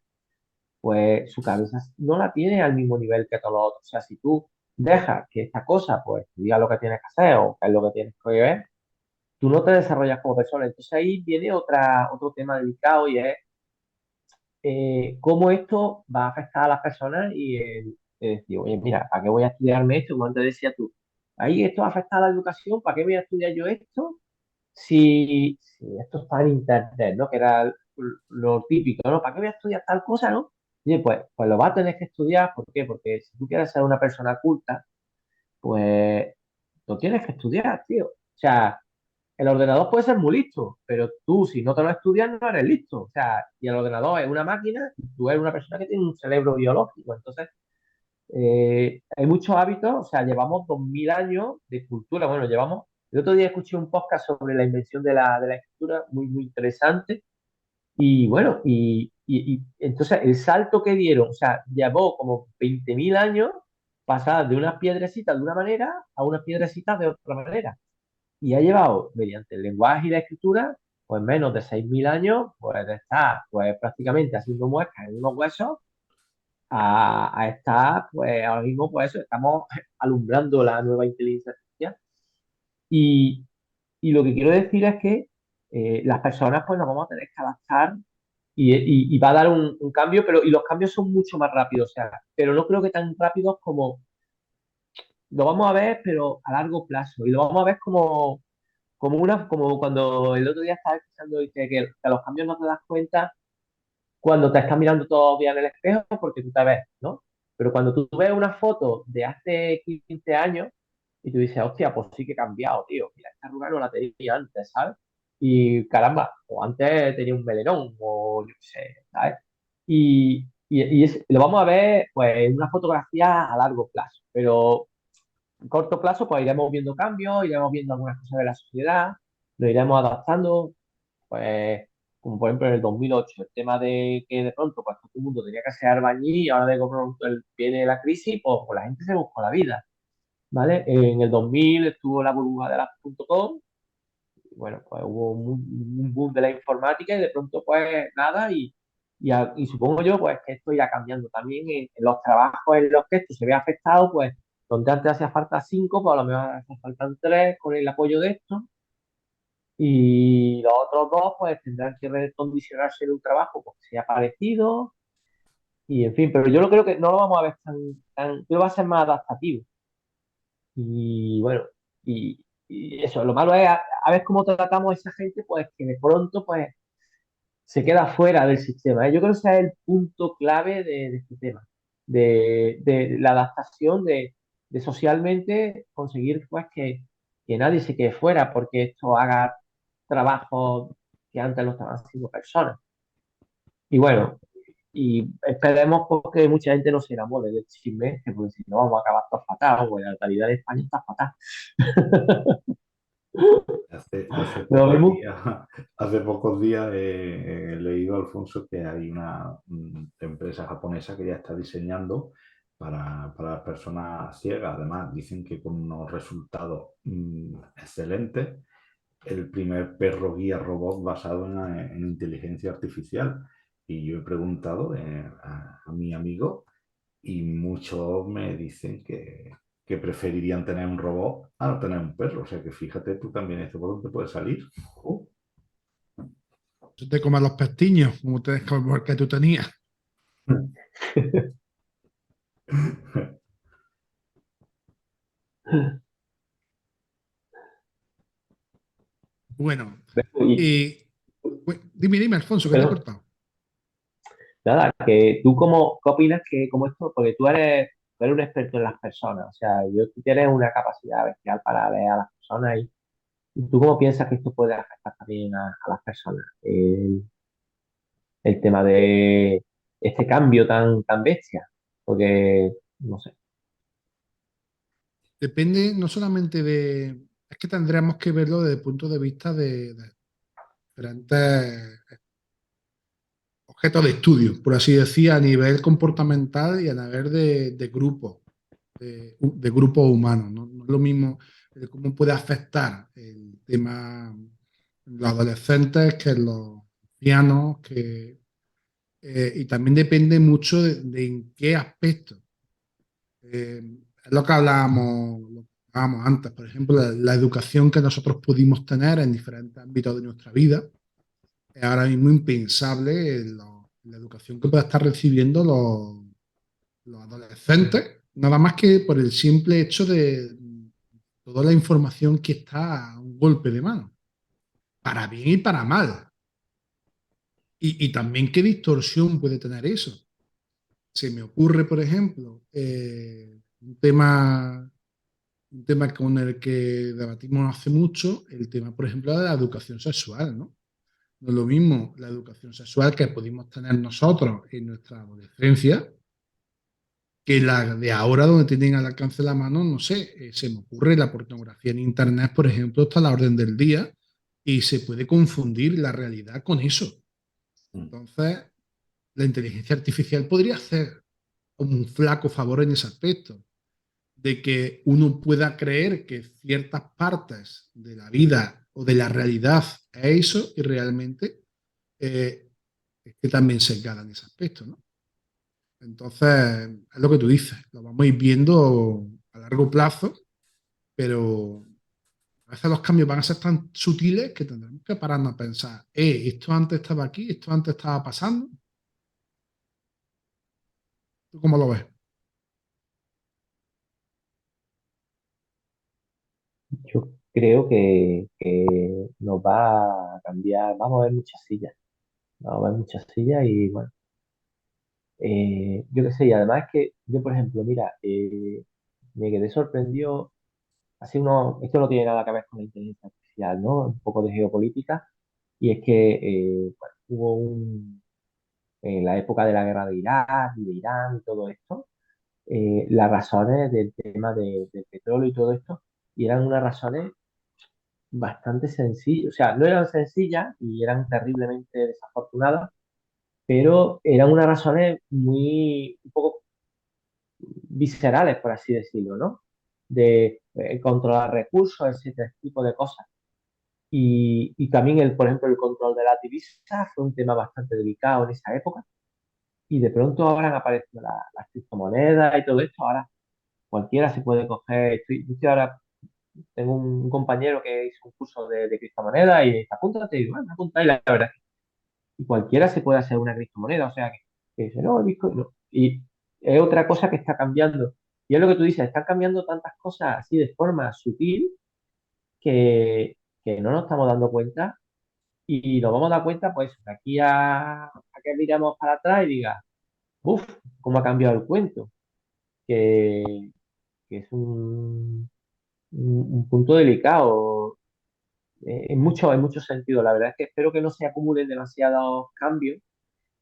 pues su cabeza no la tiene al mismo nivel que todos los otros. O sea, si tú dejas que esta cosa, pues, te diga lo que tienes que hacer o qué es lo que tienes que ver, tú no te desarrollas como persona. Entonces ahí viene otro tema delicado y es cómo esto va a afectar a las personas y decir, oye, mira, ¿para qué voy a estudiarme esto? Como antes decía tú, ahí esto va a afectar a la educación, ¿para qué voy a estudiar yo esto? Si esto está en internet, ¿no? Que era lo típico, ¿no? ¿Para qué voy a estudiar tal cosa, no? Oye, pues lo vas a tener que estudiar, ¿por qué? Porque si tú quieres ser una persona culta, pues lo tienes que estudiar, tío. O sea, el ordenador puede ser muy listo, pero tú, si no te lo estudias, no eres listo. O sea, y el ordenador es una máquina y tú eres una persona que tiene un cerebro biológico. Entonces, hay muchos hábitos, o sea, llevamos 2000 años de cultura. Bueno, el otro día escuché un podcast sobre la invención de la escritura, muy, muy interesante. Y bueno, y entonces el salto que dieron, o sea, llevó como 20.000 años pasar de unas piedrecitas de una manera a unas piedrecitas de otra manera. Y ha llevado, mediante el lenguaje y la escritura, pues menos de 6.000 años, pues de estar pues, prácticamente haciendo muescas en unos huesos a estar, pues ahora mismo, pues eso, estamos alumbrando la nueva inteligencia artificial. Y, y lo que quiero decir es que las personas, pues nos vamos a tener que adaptar y va a dar un cambio, y los cambios son mucho más rápidos, o sea, pero no creo que tan rápidos lo vamos a ver, pero a largo plazo. Y lo vamos a ver como cuando el otro día estaba escuchando dice que a los cambios no te das cuenta cuando te estás mirando todavía en el espejo porque tú te ves, ¿no? Pero cuando tú ves una foto de hace 15 años y tú dices, hostia, pues sí que he cambiado, tío. Mira, esta arruga no la tenía antes, ¿sabes? Y caramba, o antes tenía un melenón, o yo qué sé, ¿sabes? Lo vamos a ver, pues, en una fotografía a largo plazo, pero en corto plazo, pues iremos viendo cambios, iremos viendo algunas cosas de la sociedad, lo iremos adaptando, pues, como por ejemplo en el 2008, el tema de que de pronto, pues todo el mundo tenía que ser albañil y ahora de pronto viene la crisis, pues la gente se buscó la vida, ¿vale? En el 2000 estuvo la burbuja de las .com, y bueno, pues hubo un boom de la informática y de pronto, pues nada, y supongo yo, pues que esto irá cambiando también en los trabajos en los que esto se ve afectado, pues donde antes hacía falta cinco, pues a lo mejor hacen falta tres con el apoyo de esto. Y los otros dos, pues tendrán que recondicionarse en un trabajo pues, que sea parecido. Y en fin, pero yo lo creo que no lo vamos a ver creo que va a ser más adaptativo. Y bueno, y eso, lo malo es a ver cómo tratamos a esa gente, pues que de pronto, pues se queda fuera del sistema. Yo creo que ese es el punto clave de este tema, de la adaptación, de socialmente conseguir pues que nadie se quede fuera porque esto haga trabajo que antes lo estaban haciendo personas. Y bueno, y esperemos porque mucha gente no se enamore del chisme, porque si no vamos a acabar todos fatal, porque la calidad de España está fatal. Hace Lo pocos mismo, días, hace pocos días he leído, Alfonso, que hay una empresa japonesa que ya está diseñando para las personas ciegas. Además, dicen que con unos resultados excelentes, el primer perro guía robot basado en inteligencia artificial. Y yo he preguntado a mi amigo y muchos me dicen que preferirían tener un robot a no tener un perro. O sea que fíjate tú también esto por dónde puede salir. Tú te comes los pestiños, como el que tú tenías. Bueno, y, dime, Alfonso, que te he pero cortado. nada, que tú qué opinas que como esto, porque tú eres un experto en las personas, o sea, tú tienes una capacidad bestial para leer a las personas y tú cómo piensas que esto puede afectar también a las personas. El tema de este cambio tan bestia, porque, no sé. Depende no solamente de. Es que tendríamos que verlo desde el punto de vista de diferentes objetos de estudio, por así decir, a nivel comportamental y a nivel de grupo, de grupos humanos. ¿No? No es lo mismo cómo puede afectar el tema en los adolescentes que en los ancianos, y también depende mucho de en qué aspecto. Es lo que hablábamos antes, por ejemplo, la educación que nosotros pudimos tener en diferentes ámbitos de nuestra vida es ahora mismo impensable la educación que pueda estar recibiendo los adolescentes, nada más que por el simple hecho de toda la información que está a un golpe de mano, para bien y para mal. Y también qué distorsión puede tener eso. Se me ocurre, por ejemplo, un tema con el que debatimos hace mucho, el tema, por ejemplo, de la educación sexual, ¿no? No es lo mismo la educación sexual que pudimos tener nosotros en nuestra adolescencia que la de ahora donde tienen al alcance de la mano, no sé, se me ocurre la pornografía en Internet, por ejemplo, está a la orden del día y se puede confundir la realidad con eso. Entonces, la inteligencia artificial podría hacer como un flaco favor en ese aspecto, de que uno pueda creer que ciertas partes de la vida o de la realidad es eso y realmente es que también se gana en ese aspecto, ¿no? Entonces, es lo que tú dices, lo vamos a ir viendo a largo plazo, pero a veces los cambios van a ser tan sutiles que tendremos que pararnos a pensar, esto antes estaba aquí, esto antes estaba pasando. ¿Tú cómo lo ves? Yo creo que nos va a cambiar, vamos a ver muchas sillas, vamos a ver muchas sillas y bueno, yo qué sé, y además es que yo, por ejemplo, mira, me quedé sorprendido, esto no tiene nada que ver con la inteligencia artificial, ¿no? Un poco de geopolítica, y es que bueno, en la época de la guerra de Irak y de Irán y todo esto, las razones del tema del petróleo y todo esto, y eran unas razones bastante sencillas, o sea, no eran sencillas y eran terriblemente desafortunadas, pero eran unas razones un poco viscerales, por así decirlo, ¿no? De controlar recursos, ese tipo de cosas. Y también, por ejemplo, el control de las divisas fue un tema bastante delicado en esa época. Y de pronto ahora han aparecido las criptomonedas y todo esto. Ahora cualquiera se puede coger. Yo ahora tengo un compañero que hizo un curso de criptomonedas y dice, apúntate, y bueno, apunta y la verdad. Y cualquiera se puede hacer una criptomoneda. O sea, que dice, no, el Bitcoin no. Y es otra cosa que está cambiando. Y es lo que tú dices, están cambiando tantas cosas así de forma sutil que, que no nos estamos dando cuenta y nos vamos a dar cuenta, pues, de aquí a que miramos para atrás y diga, uff, cómo ha cambiado el cuento, que, que es un punto delicado en muchos sentidos. La verdad es que espero que no se acumulen demasiados cambios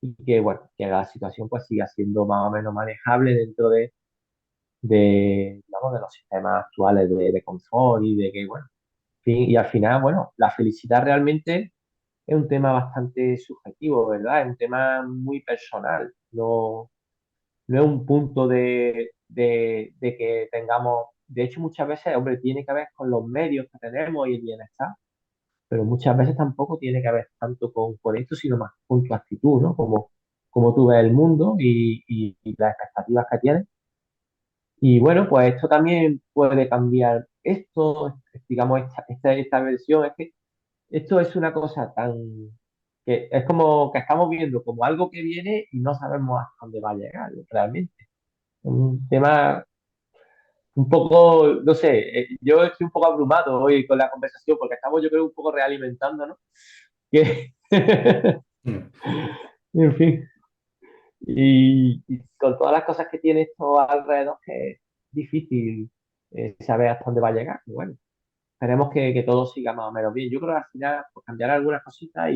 y que, bueno, que la situación pues siga siendo más o menos manejable dentro digamos, de los sistemas actuales de confort y de que, bueno, en fin, y al final, bueno, la felicidad realmente es un tema bastante subjetivo, ¿verdad? Es un tema muy personal. No, no es un punto de que tengamos. De hecho, muchas veces, hombre, tiene que ver con los medios que tenemos y el bienestar, pero muchas veces tampoco tiene que ver tanto con esto, sino más con tu actitud, ¿no? Como tú ves el mundo y las expectativas que tienes. Y bueno, pues esto también puede cambiar esto, digamos, esta versión. Es que esto es una cosa tan que es como que estamos viendo como algo que viene y no sabemos hasta dónde va a llegar realmente. Un tema un poco, no sé, yo estoy un poco abrumado hoy con la conversación porque estamos, yo creo, un poco realimentando, ¿no? Que, Mm. en fin, y con todas las cosas que tiene esto alrededor, que es difícil saber hasta dónde va a llegar. Y bueno, esperemos que todo siga más o menos bien. Yo creo que al final pues, cambiará algunas cositas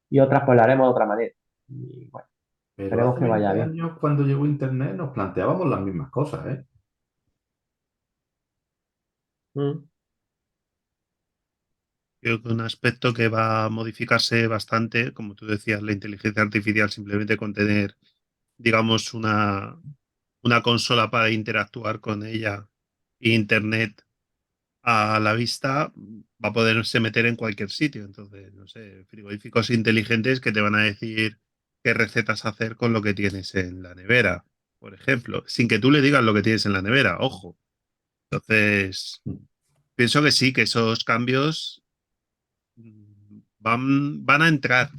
y otras pues la haremos de otra manera. Y bueno, Pero esperemos hace que vaya 20 bien. años, cuando llegó Internet, nos planteábamos las mismas cosas, ¿eh? Mm. Creo que un aspecto que va a modificarse bastante, como tú decías, la inteligencia artificial, simplemente con tener, digamos, una consola para interactuar con ella e Internet a la vista, va a poderse meter en cualquier sitio. Entonces, no sé, frigoríficos inteligentes que te van a decir qué recetas hacer con lo que tienes en la nevera, por ejemplo, sin que tú le digas lo que tienes en la nevera, ojo. Entonces, pienso que sí, que esos cambios van a entrar,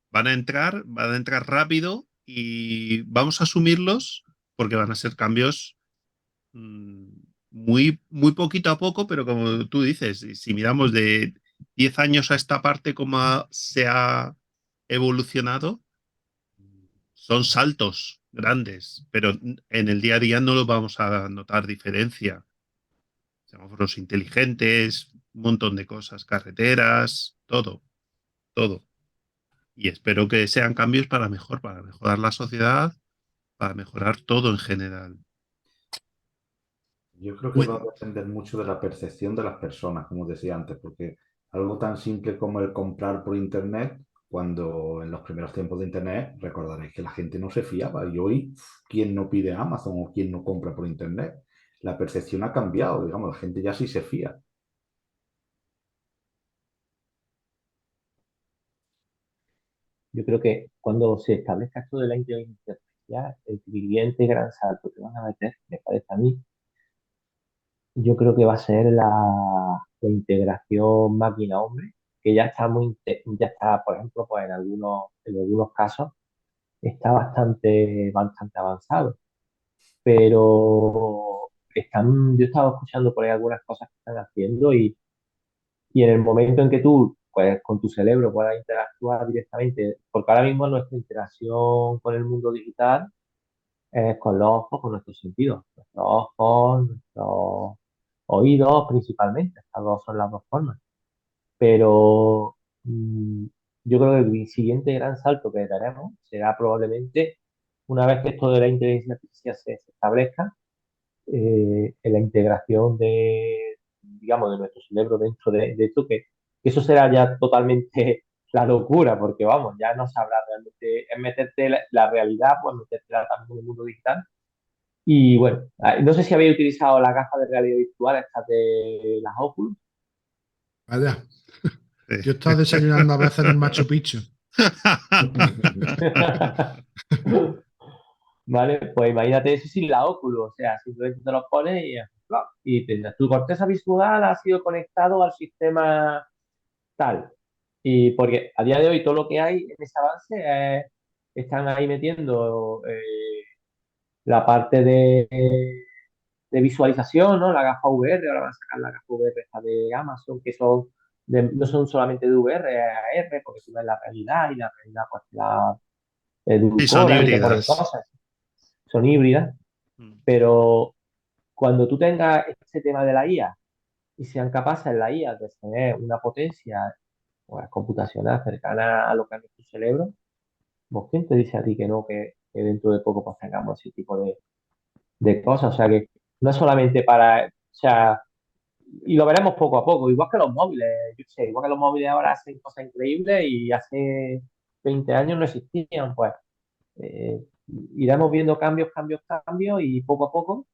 van a entrar rápido y vamos a asumirlos porque van a ser cambios mm, muy poquito a poco, pero como tú dices, si miramos de 10 años a esta parte, se ha evolucionado, son saltos grandes, pero en el día a día no lo vamos a notar diferencia. Semáforos inteligentes, un montón de cosas, carreteras, todo, todo. Y espero que sean cambios para mejor, para mejorar la sociedad, para mejorar todo en general. Yo creo que va a Bueno, depender mucho de la percepción de las personas, como decía antes, porque algo tan simple como el comprar por Internet, cuando en los primeros tiempos de Internet, recordaréis que la gente no se fiaba y hoy, ¿quién no pide Amazon o quién no compra por Internet? La percepción ha cambiado, digamos, la gente ya sí se fía. Yo creo que cuando se establezca esto de la inteligencia artificial, el siguiente gran salto que van a meter, me parece a mí, yo creo que va a ser la integración máquina-hombre, que ya está ya está, por ejemplo, pues en algunos casos está bastante avanzado. Pero yo he estado escuchando por ahí algunas cosas que están haciendo y en el momento en que tú, pues con tu cerebro puedas interactuar directamente, porque ahora mismo nuestra interacción con el mundo digital es con los ojos, con nuestros sentidos, nuestros ojos, nuestros oídos principalmente, estas dos son las dos formas. Pero yo creo que el siguiente gran salto que daremos será probablemente una vez que esto de la inteligencia artificial se establezca, en la integración digamos, de nuestro cerebro dentro de esto, que eso será ya totalmente la locura, porque vamos, ya no sabrás realmente, es meterte la realidad, pues metértela también en el mundo digital. Y bueno, no sé si habéis utilizado las gafas de realidad virtual, estas de las Oculus. Vaya, yo he Sí. estado desayunando a veces en un Machu Picchu. Vale, pues imagínate eso sin la Oculus, o sea, simplemente te lo pones y tu corteza visual ha sido conectado al sistema tal. Y porque a día de hoy todo lo que hay en ese avance están ahí metiendo la parte de visualización, ¿no? La gafa VR, ahora van a sacar la gafa VR esta de Amazon, que no son solamente de VR a AR, porque tú ves la realidad y la realidad pues la Sí, son edulcoran y te ponen híbridas. cosas, son híbridas, Mm. pero cuando tú tengas este tema de la IA y sean capaces la IA de tener una potencia pues, computacional cercana a lo que es nuestro cerebro, pues ¿quién te dice a ti que no, que dentro de poco pues tengamos ese tipo de cosas? O sea que no es solamente o sea, y lo veremos poco a poco, igual que los móviles, yo sé, igual que los móviles ahora hacen cosas increíbles y hace 20 años no existían, pues eh, iremos viendo cambios, cambios, cambios y poco a poco.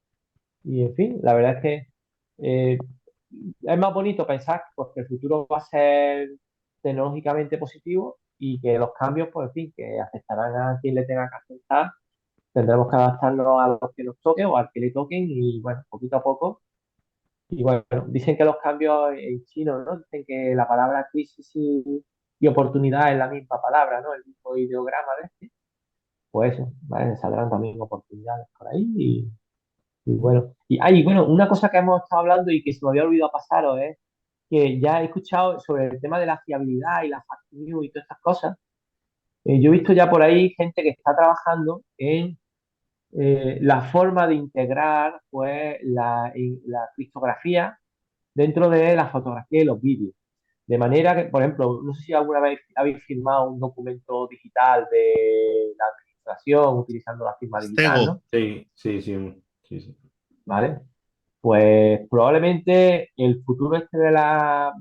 Y en fin, la verdad es que eh, es más bonito pensar pues, que el futuro va a ser tecnológicamente positivo y que los cambios, pues en fin, que afectarán a quien le tenga que afectar. Tendremos que adaptarnos a los que nos toquen o al que le toquen y bueno, poquito a poco. Y bueno, dicen que los cambios en chino, ¿no? Dicen que la palabra crisis y oportunidad es la misma palabra, ¿no? El mismo ideograma de este. Pues eso, ¿vale? Saldrán también oportunidades por ahí y bueno. Bueno, una cosa que hemos estado hablando y que se me había olvidado pasaros es que ya he escuchado sobre el tema de la fiabilidad y la fake news y todas estas cosas. Yo he visto ya por ahí gente que está trabajando en la forma de integrar pues la criptografía dentro de la fotografía y los vídeos. De manera que, por ejemplo, no sé si alguna vez habéis firmado un documento digital de la administración utilizando la firma digital, Stego. ¿no? Sí, sí, sí, sí, sí. ¿Vale? Pues probablemente el futuro este de la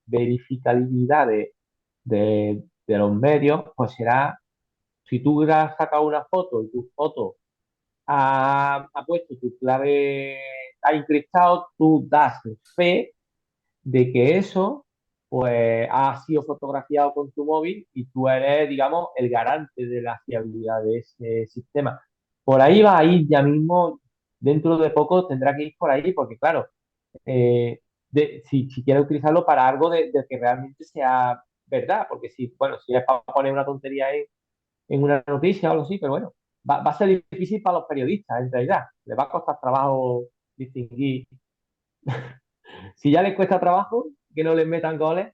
verificabilidad de los medios, pues será, si tú has sacado una foto y tu foto ha puesto tu clave, ha encriptado, tú das fe de que eso pues ha sido fotografiado con tu móvil y tú eres, digamos, el garante de la fiabilidad de ese sistema. Por ahí va a ir ya mismo, dentro de poco tendrá que ir por ahí, porque claro, si quieres utilizarlo para algo de que realmente sea verdad, porque si, bueno, si es para poner una tontería en una noticia o algo así, pero bueno, va a ser difícil para los periodistas, en realidad. Les va a costar trabajo distinguir. Si ya les cuesta trabajo que no les metan goles,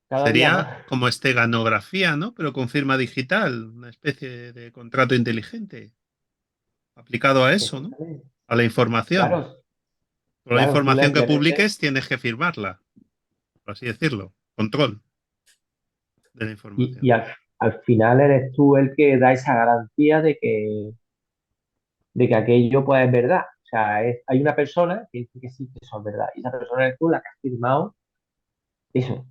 cada día Sería más. como esteganografía, ¿no? Pero con firma digital, una especie de contrato inteligente aplicado a eso, ¿no? Exactamente. A la información. Claro, Toda la claro, tú información que le metes. publiques tienes que firmarla, por así decirlo. Control de la Y información. al final eres tú el que da esa garantía de que aquello pues es verdad. O sea, hay una persona que dice que sí, que eso es verdad. Y esa persona eres tú la que has firmado eso.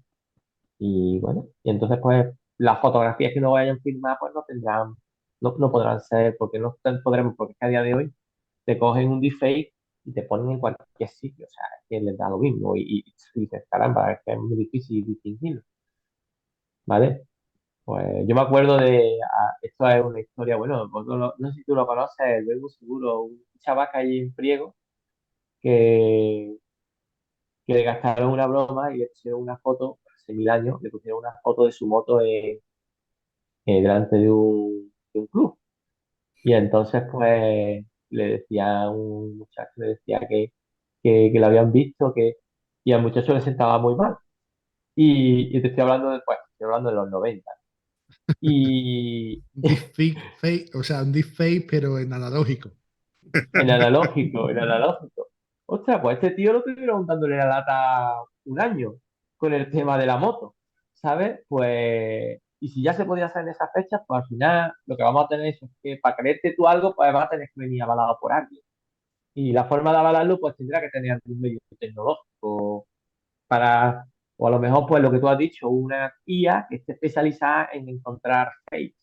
Y bueno, y entonces pues las fotografías que no vayan firmadas pues no podrán ser, porque no podremos, porque es que a día de hoy te cogen un deepfake y te ponen en cualquier sitio. O sea, es que les da lo mismo. Y dices, caramba, es que es muy difícil distinguirlo. ¿Vale? Pues yo me acuerdo esto es una historia, bueno, no sé si tú lo conoces, el Verbo Seguro, un chaval que hay en Priego que, que le gastaron una broma y le pusieron una foto, hace 1000 años, le pusieron una foto de su moto delante de un club. Y entonces, pues, le decía a un muchacho, le decía que lo habían visto, y al muchacho le sentaba muy mal. Y te estoy hablando estoy hablando de los 90. Y Un deepfake, o sea, un deepfake, pero en analógico. en analógico. Ostras, pues este tío lo tuvieron dándole la lata un año con el tema de la moto, ¿sabes? Pues, y si ya se podía hacer en esas fechas, pues al final lo que vamos a tener es que para creerte tú algo, pues vas a tener que venir avalado por alguien. Y la forma de avalarlo, pues tendrá que tener un medio tecnológico para, o a lo mejor, pues lo que tú has dicho, una IA que esté especializada en encontrar fakes.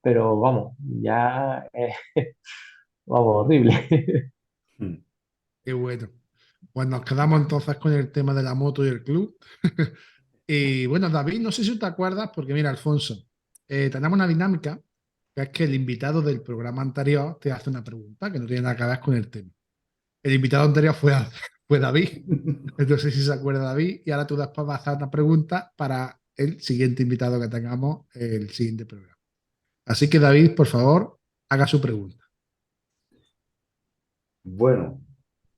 Pero vamos, ya, vamos, horrible. Mm. Qué bueno. Pues nos quedamos entonces con el tema de la moto y el club. Y bueno, David, no sé si te acuerdas, porque mira, Alfonso, tenemos una dinámica, que es que el invitado del programa anterior te hace una pregunta que no tiene nada que ver con el tema. El invitado anterior fue David. No sé si se acuerda David, y ahora tú después vas a hacer una pregunta para el siguiente invitado que tengamos, el siguiente programa. Así que David, por favor, haga su pregunta. Bueno,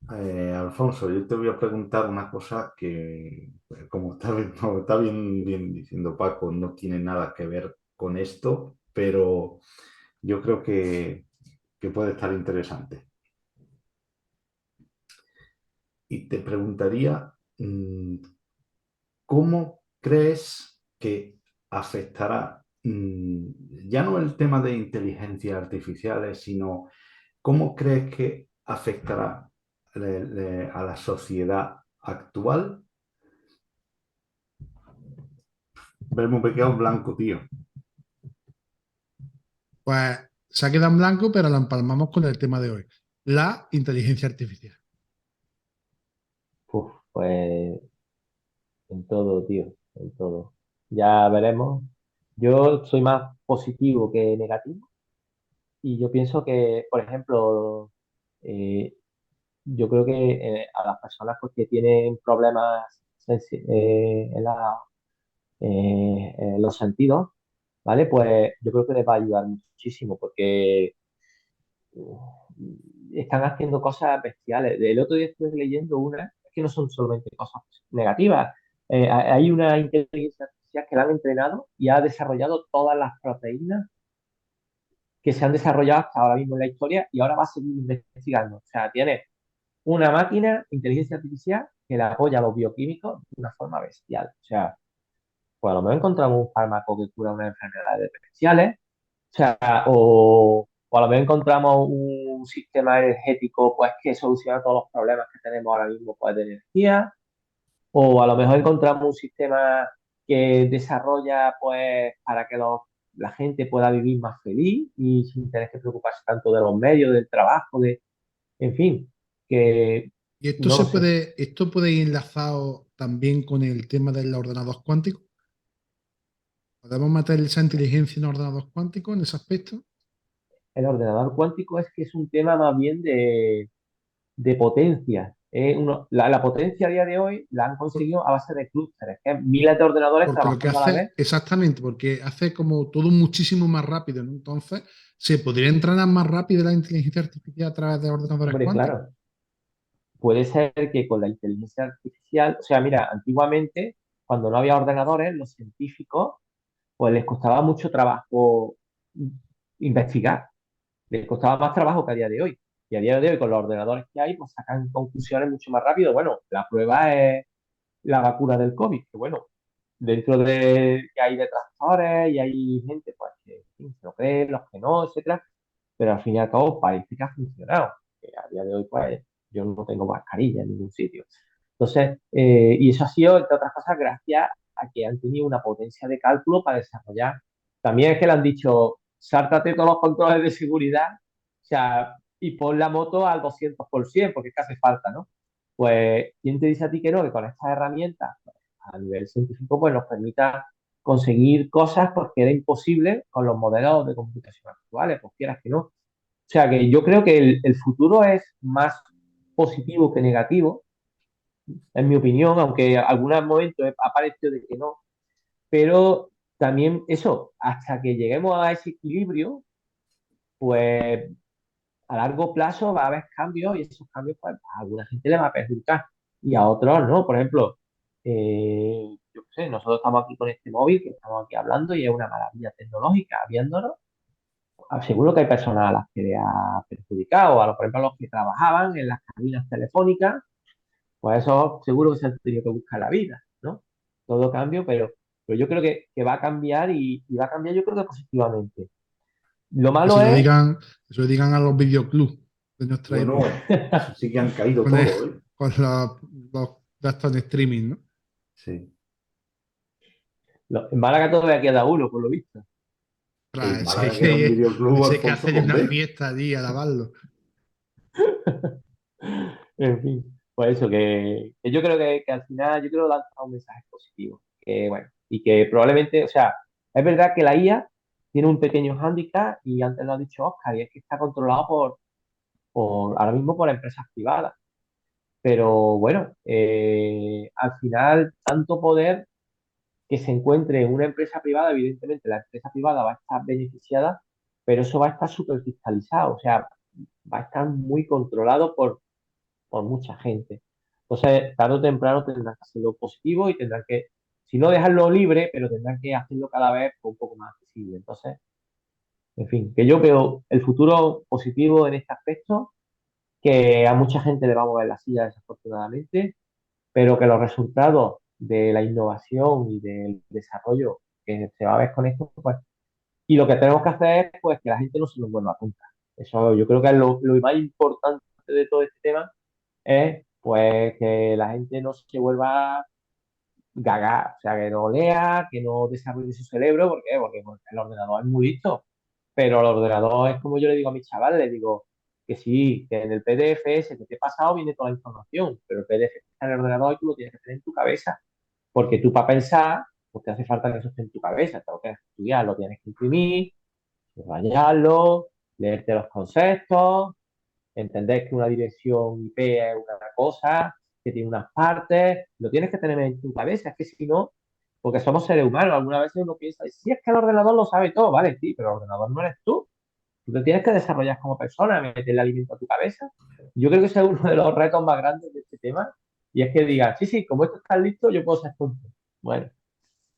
Alfonso, yo te voy a preguntar una cosa que, como está bien diciendo Paco, no tiene nada que ver con esto, pero yo creo que puede estar interesante. Y te preguntaría, ¿cómo crees que afectará, ya no el tema de inteligencia artificial, sino cómo crees que afectará a la sociedad actual? Verme un pequeño blanco, tío. Pues se ha quedado en blanco, pero lo empalmamos con el tema de hoy, la inteligencia artificial. Uf, pues en todo, tío, en todo. Ya veremos. Yo soy más positivo que negativo y yo pienso que, por ejemplo, eh, yo creo que a las personas pues, que tienen problemas en los sentidos, ¿vale? Pues yo creo que les va a ayudar muchísimo porque están haciendo cosas bestiales. El otro día estuve leyendo una, es que no son solamente cosas negativas. Hay una inteligencia artificial que la han entrenado y ha desarrollado todas las proteínas que se han desarrollado hasta ahora mismo en la historia y ahora va a seguir investigando. O sea, tiene una máquina, inteligencia artificial, que le apoya a los bioquímicos de una forma bestial. O sea, pues a lo mejor encontramos un fármaco que cura unas enfermedades especiales, o sea, o a lo mejor encontramos un sistema energético pues que soluciona todos los problemas que tenemos ahora mismo pues, de energía, o a lo mejor encontramos un sistema que desarrolla pues para que la gente pueda vivir más feliz y sin tener que preocuparse tanto de los medios, del trabajo, en fin, que Y esto no lo sé. esto puede ir enlazado también con el tema del ordenador cuántico. ¿Podemos meter esa inteligencia en ordenador cuántico en ese aspecto? El ordenador cuántico es que es un tema más bien de potencia. La potencia a día de hoy la han conseguido a base de clústeres, que es miles de ordenadores Porque lo que trabajando a la hace, vez. exactamente, porque hace como todo muchísimo más rápido, ¿no? Entonces, ¿se podría entrenar más rápido la inteligencia artificial a través de ordenadores Hombre, cuánticos? claro, puede ser que con la inteligencia artificial, o sea, mira, antiguamente, cuando no había ordenadores, los científicos, pues les costaba mucho trabajo investigar, les costaba más trabajo que a día de hoy. Y a día de hoy, con los ordenadores que hay, pues sacan conclusiones mucho más rápido. Bueno, la prueba es la vacuna del COVID, que bueno, dentro de que hay detractores y hay gente pues, que en fin, se lo cree, los que no, etcétera, pero al fin y al cabo parece que ha funcionado. Que a día de hoy, pues, yo no tengo mascarilla en ningún sitio. Entonces, y eso ha sido, entre otras cosas, gracias a que han tenido una potencia de cálculo para desarrollar. También es que le han dicho, sáltate todos los controles de seguridad, o sea, y pon la moto al 200%, porque es que hace falta, ¿no? Pues, ¿quién te dice a ti que no? Que con estas herramientas, pues, a nivel científico, pues nos permita conseguir cosas porque era imposible con los modelos de computación actuales, pues quieras que no. O sea que yo creo que el futuro es más positivo que negativo, en mi opinión, aunque en algunos momentos ha parecido de que no, pero también eso, hasta que lleguemos a ese equilibrio, pues a largo plazo va a haber cambios y esos cambios pues, a alguna gente le va a perjudicar y a otros no. Por ejemplo, yo qué sé, nosotros estamos aquí con este móvil, que estamos aquí hablando y es una maravilla tecnológica viéndolo. Seguro que hay personas a las que le ha perjudicado, por ejemplo, a los que trabajaban en las cabinas telefónicas, pues eso seguro que se han tenido que buscar la vida, ¿no? Todo cambio, pero yo creo que va a cambiar y va a cambiar yo creo que positivamente. Lo Que malo es, se lo digan a los videoclubs de nuestra época, Bueno, eso sí que han caído con, el- todo, ¿eh? con los de estos en streaming, ¿no? Sí. en Málaga todavía queda uno, por lo visto. En Ese Málaga queda un videoclub ese que Alfonso hace una Condé. fiesta allí a lavarlo. En fin, pues eso, que yo creo que al final, yo creo que lanza un mensaje positivo. Que bueno, y que probablemente, o sea, es verdad que la IA tiene un pequeño hándicap y antes lo ha dicho Oscar, y es que está controlado ahora mismo por empresas privadas. Pero bueno, al final, tanto poder que se encuentre en una empresa privada, evidentemente la empresa privada va a estar beneficiada, pero eso va a estar súper cristalizado, o sea, va a estar muy controlado por mucha gente. Entonces, tarde o temprano tendrán que hacerlo positivo y tendrán que, si no dejarlo libre, pero tendrán que hacerlo cada vez un poco más accesible. Entonces, en fin, que yo veo el futuro positivo en este aspecto, que a mucha gente le va a mover la silla desafortunadamente, pero que los resultados de la innovación y del desarrollo que se va a ver con esto, pues, y lo que tenemos que hacer es pues que la gente no se nos vuelva a contar. Eso yo creo que es lo más importante de todo este tema, es pues que la gente no se vuelva gaga, o sea, que no lea, que no desarrolle su cerebro, ¿por qué? Porque pues, el ordenador es muy listo, pero el ordenador es como yo le digo a mis chavales, les digo que sí, que en el PDF ese que te he pasado viene toda la información, pero el PDF está en el ordenador y tú lo tienes que tener en tu cabeza, porque tú para pensar, pues te hace falta que eso esté en tu cabeza, te lo tienes que estudiar, lo tienes que imprimir, subrayarlo, leerte los conceptos, entender que una dirección IP es una cosa, que tiene unas partes, lo tienes que tener en tu cabeza, es que si no, porque somos seres humanos, algunas veces uno piensa, si es que el ordenador lo sabe todo, vale, sí, pero el ordenador no eres tú. Tú te tienes que desarrollar como persona, meterle alimento a tu cabeza. Yo creo que ese es uno de los retos más grandes de este tema, y es que digas, sí, sí, como esto está listo, yo puedo ser tonto. Bueno,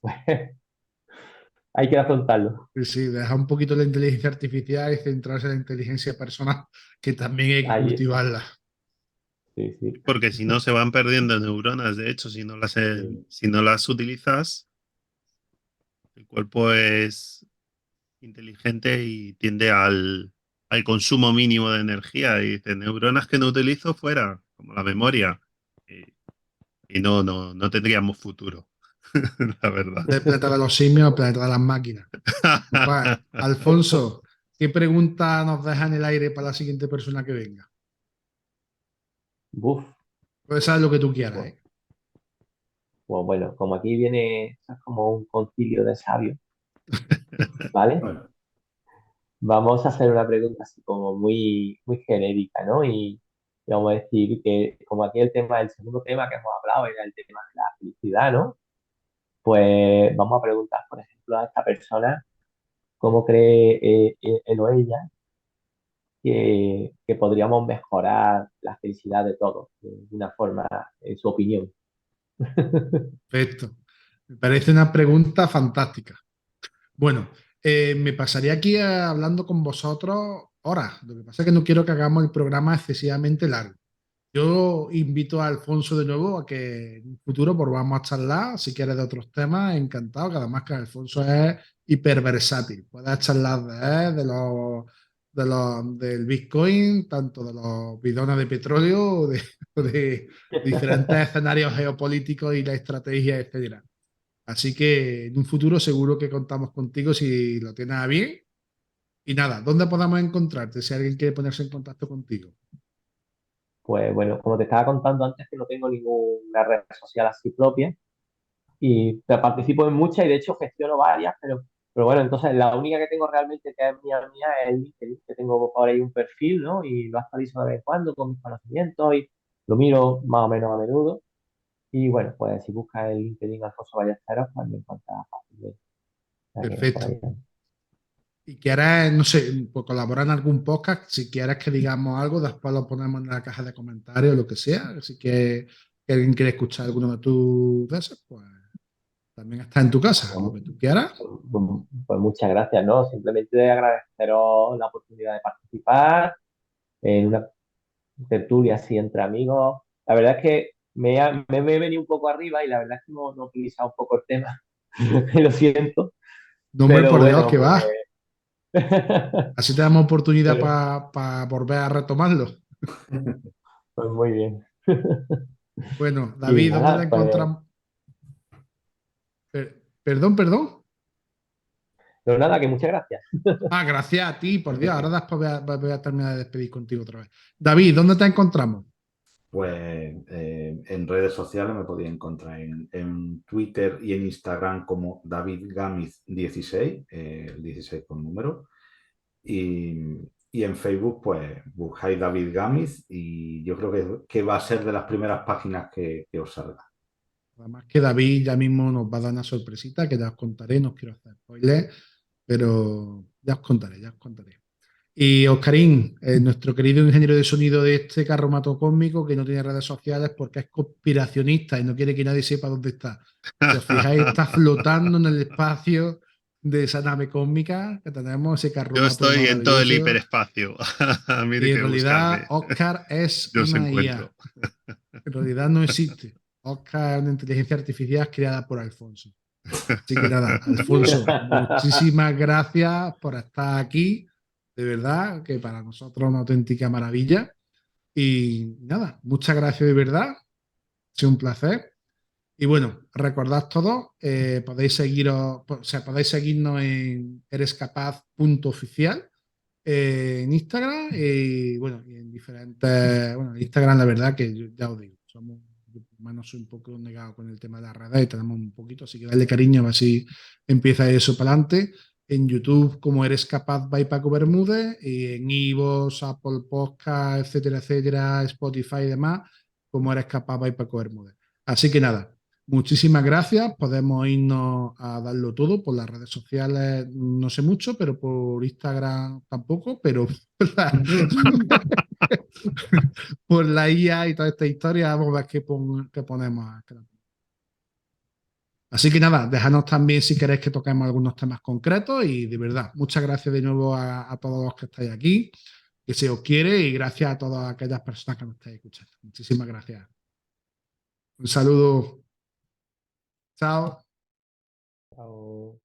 pues hay que afrontarlo. Sí, sí, dejar un poquito la inteligencia artificial y centrarse en la inteligencia personal, que también hay que Ahí está. cultivarla. Sí, sí. Porque si no se van perdiendo neuronas, de hecho, Sí. si no las utilizas, el cuerpo es inteligente y tiende al consumo mínimo de energía. Y dice, neuronas que no utilizo fuera, como la memoria. Y, y no tendríamos futuro, la verdad. Del planeta de los simios al planeta de las máquinas. Pues, Alfonso, ¿qué pregunta nos deja en el aire para la siguiente persona que venga? Buf. Puede ser lo que tú quieras, Pues, ¿eh? pues bueno, como aquí viene, esto es como un concilio de sabios, ¿vale? Bueno, Vamos a hacer una pregunta así como muy, muy genérica, ¿no? Y vamos a decir que como aquí el segundo tema que hemos hablado era el tema de la felicidad, ¿no? Pues vamos a preguntar, por ejemplo, a esta persona cómo cree él o ella que podríamos mejorar la felicidad de todos, de una forma, en su opinión. Perfecto. Me parece una pregunta fantástica. Bueno, me pasaría aquí hablando con vosotros horas. Lo que pasa es que no quiero que hagamos el programa excesivamente largo. Yo invito a Alfonso de nuevo a que en un futuro volvamos a charlar, si quieres de otros temas, encantado, que además que Alfonso es hiperversátil. Puedes charlar de él, del Bitcoin, tanto de los bidones de petróleo, de diferentes escenarios geopolíticos y la estrategia, etcétera. Así que en un futuro seguro que contamos contigo si lo tienes a bien. Y nada, ¿dónde podamos encontrarte si alguien quiere ponerse en contacto contigo? Pues bueno, como te estaba contando antes, que no tengo ninguna red social así propia y participo en muchas y de hecho gestiono varias, pero bueno, entonces la única que tengo realmente que es mía es el LinkedIn, que tengo por ahí un perfil, ¿no? Y lo actualizo de vez en cuando con mis conocimientos y lo miro más o menos a menudo. Y bueno, pues si buscas el LinkedIn Alfonso Ballesteros, pues me encuentras fácilmente. O sea que por Perfecto. ahí. y quieres, no sé, pues colaborar en algún podcast, si quieres que digamos algo, después lo ponemos en la caja de comentarios o lo que sea. Así que alguien quiere escuchar alguno de tus de esos, pues también está en tu casa, lo que tú quieras. Pues muchas gracias, ¿no? Simplemente agradeceros la oportunidad de participar en una tertulia así entre amigos. La verdad es que me he venido un poco arriba y la verdad es que no he utilizado un poco el tema. Lo siento, No, hombre, pero por Dios, bueno, que pues, va. Así te damos oportunidad pero, para volver a retomarlo. pues muy bien. Bueno, Y David, ¿dónde te nada, pues, encontramos? Perdón, perdón. pero nada, que muchas gracias. Ah, gracias a ti, por Dios. Ahora después voy a terminar de despedir contigo otra vez. David, ¿dónde te encontramos? Pues en redes sociales me podía encontrar en Twitter y en Instagram como David Gamiz 16, el 16 con número. Y en Facebook, pues buscáis David Gamiz y yo creo que va a ser de las primeras páginas que os salga. Además que David ya mismo nos va a dar una sorpresita que ya os contaré, no os quiero hacer spoilers, pero ya os contaré, ya os contaré. Y Oscarín, nuestro querido ingeniero de sonido de este carromato cósmico que no tiene redes sociales porque es conspiracionista y no quiere que nadie sepa dónde está. Si os fijáis, está flotando en el espacio de esa nave cósmica que tenemos, ese Yo carromato estoy en todo el maravilloso. hiperespacio. A mí de Y en qué realidad, buscarme. Oscar es Yo os una IA. encuentro. En realidad no existe. Oscar es una inteligencia artificial creada por Alfonso. Así que nada, Alfonso, muchísimas gracias por estar aquí. De verdad, que para nosotros es una auténtica maravilla. Y nada, muchas gracias de verdad. Ha sido un placer. Y bueno, recordad todo, podéis seguiros, o sea, podéis seguirnos en erescapaz.oficial en Instagram y bueno, y en diferentes, bueno, en Instagram la verdad que ya os digo, somos, yo por lo menos soy un poco negado con el tema de las redes y tenemos un poquito, así que dale cariño a ver si empieza eso para adelante. En YouTube como Eres Capaz by Paco Bermúdez y en iVoox, Apple Podcast, etcétera, etcétera, Spotify y demás, como Eres Capaz by Paco Bermúdez. Así que nada, muchísimas gracias. Podemos irnos a darlo todo por las redes sociales, no sé mucho, pero por Instagram tampoco, pero por por la IA y toda esta historia, vamos a ver qué ponemos. Así que nada, déjanos también si queréis que toquemos algunos temas concretos y de verdad, muchas gracias de nuevo a todos los que estáis aquí, que se os quiere y gracias a todas aquellas personas que nos estáis escuchando. Muchísimas gracias. Un saludo. Chao. Chao.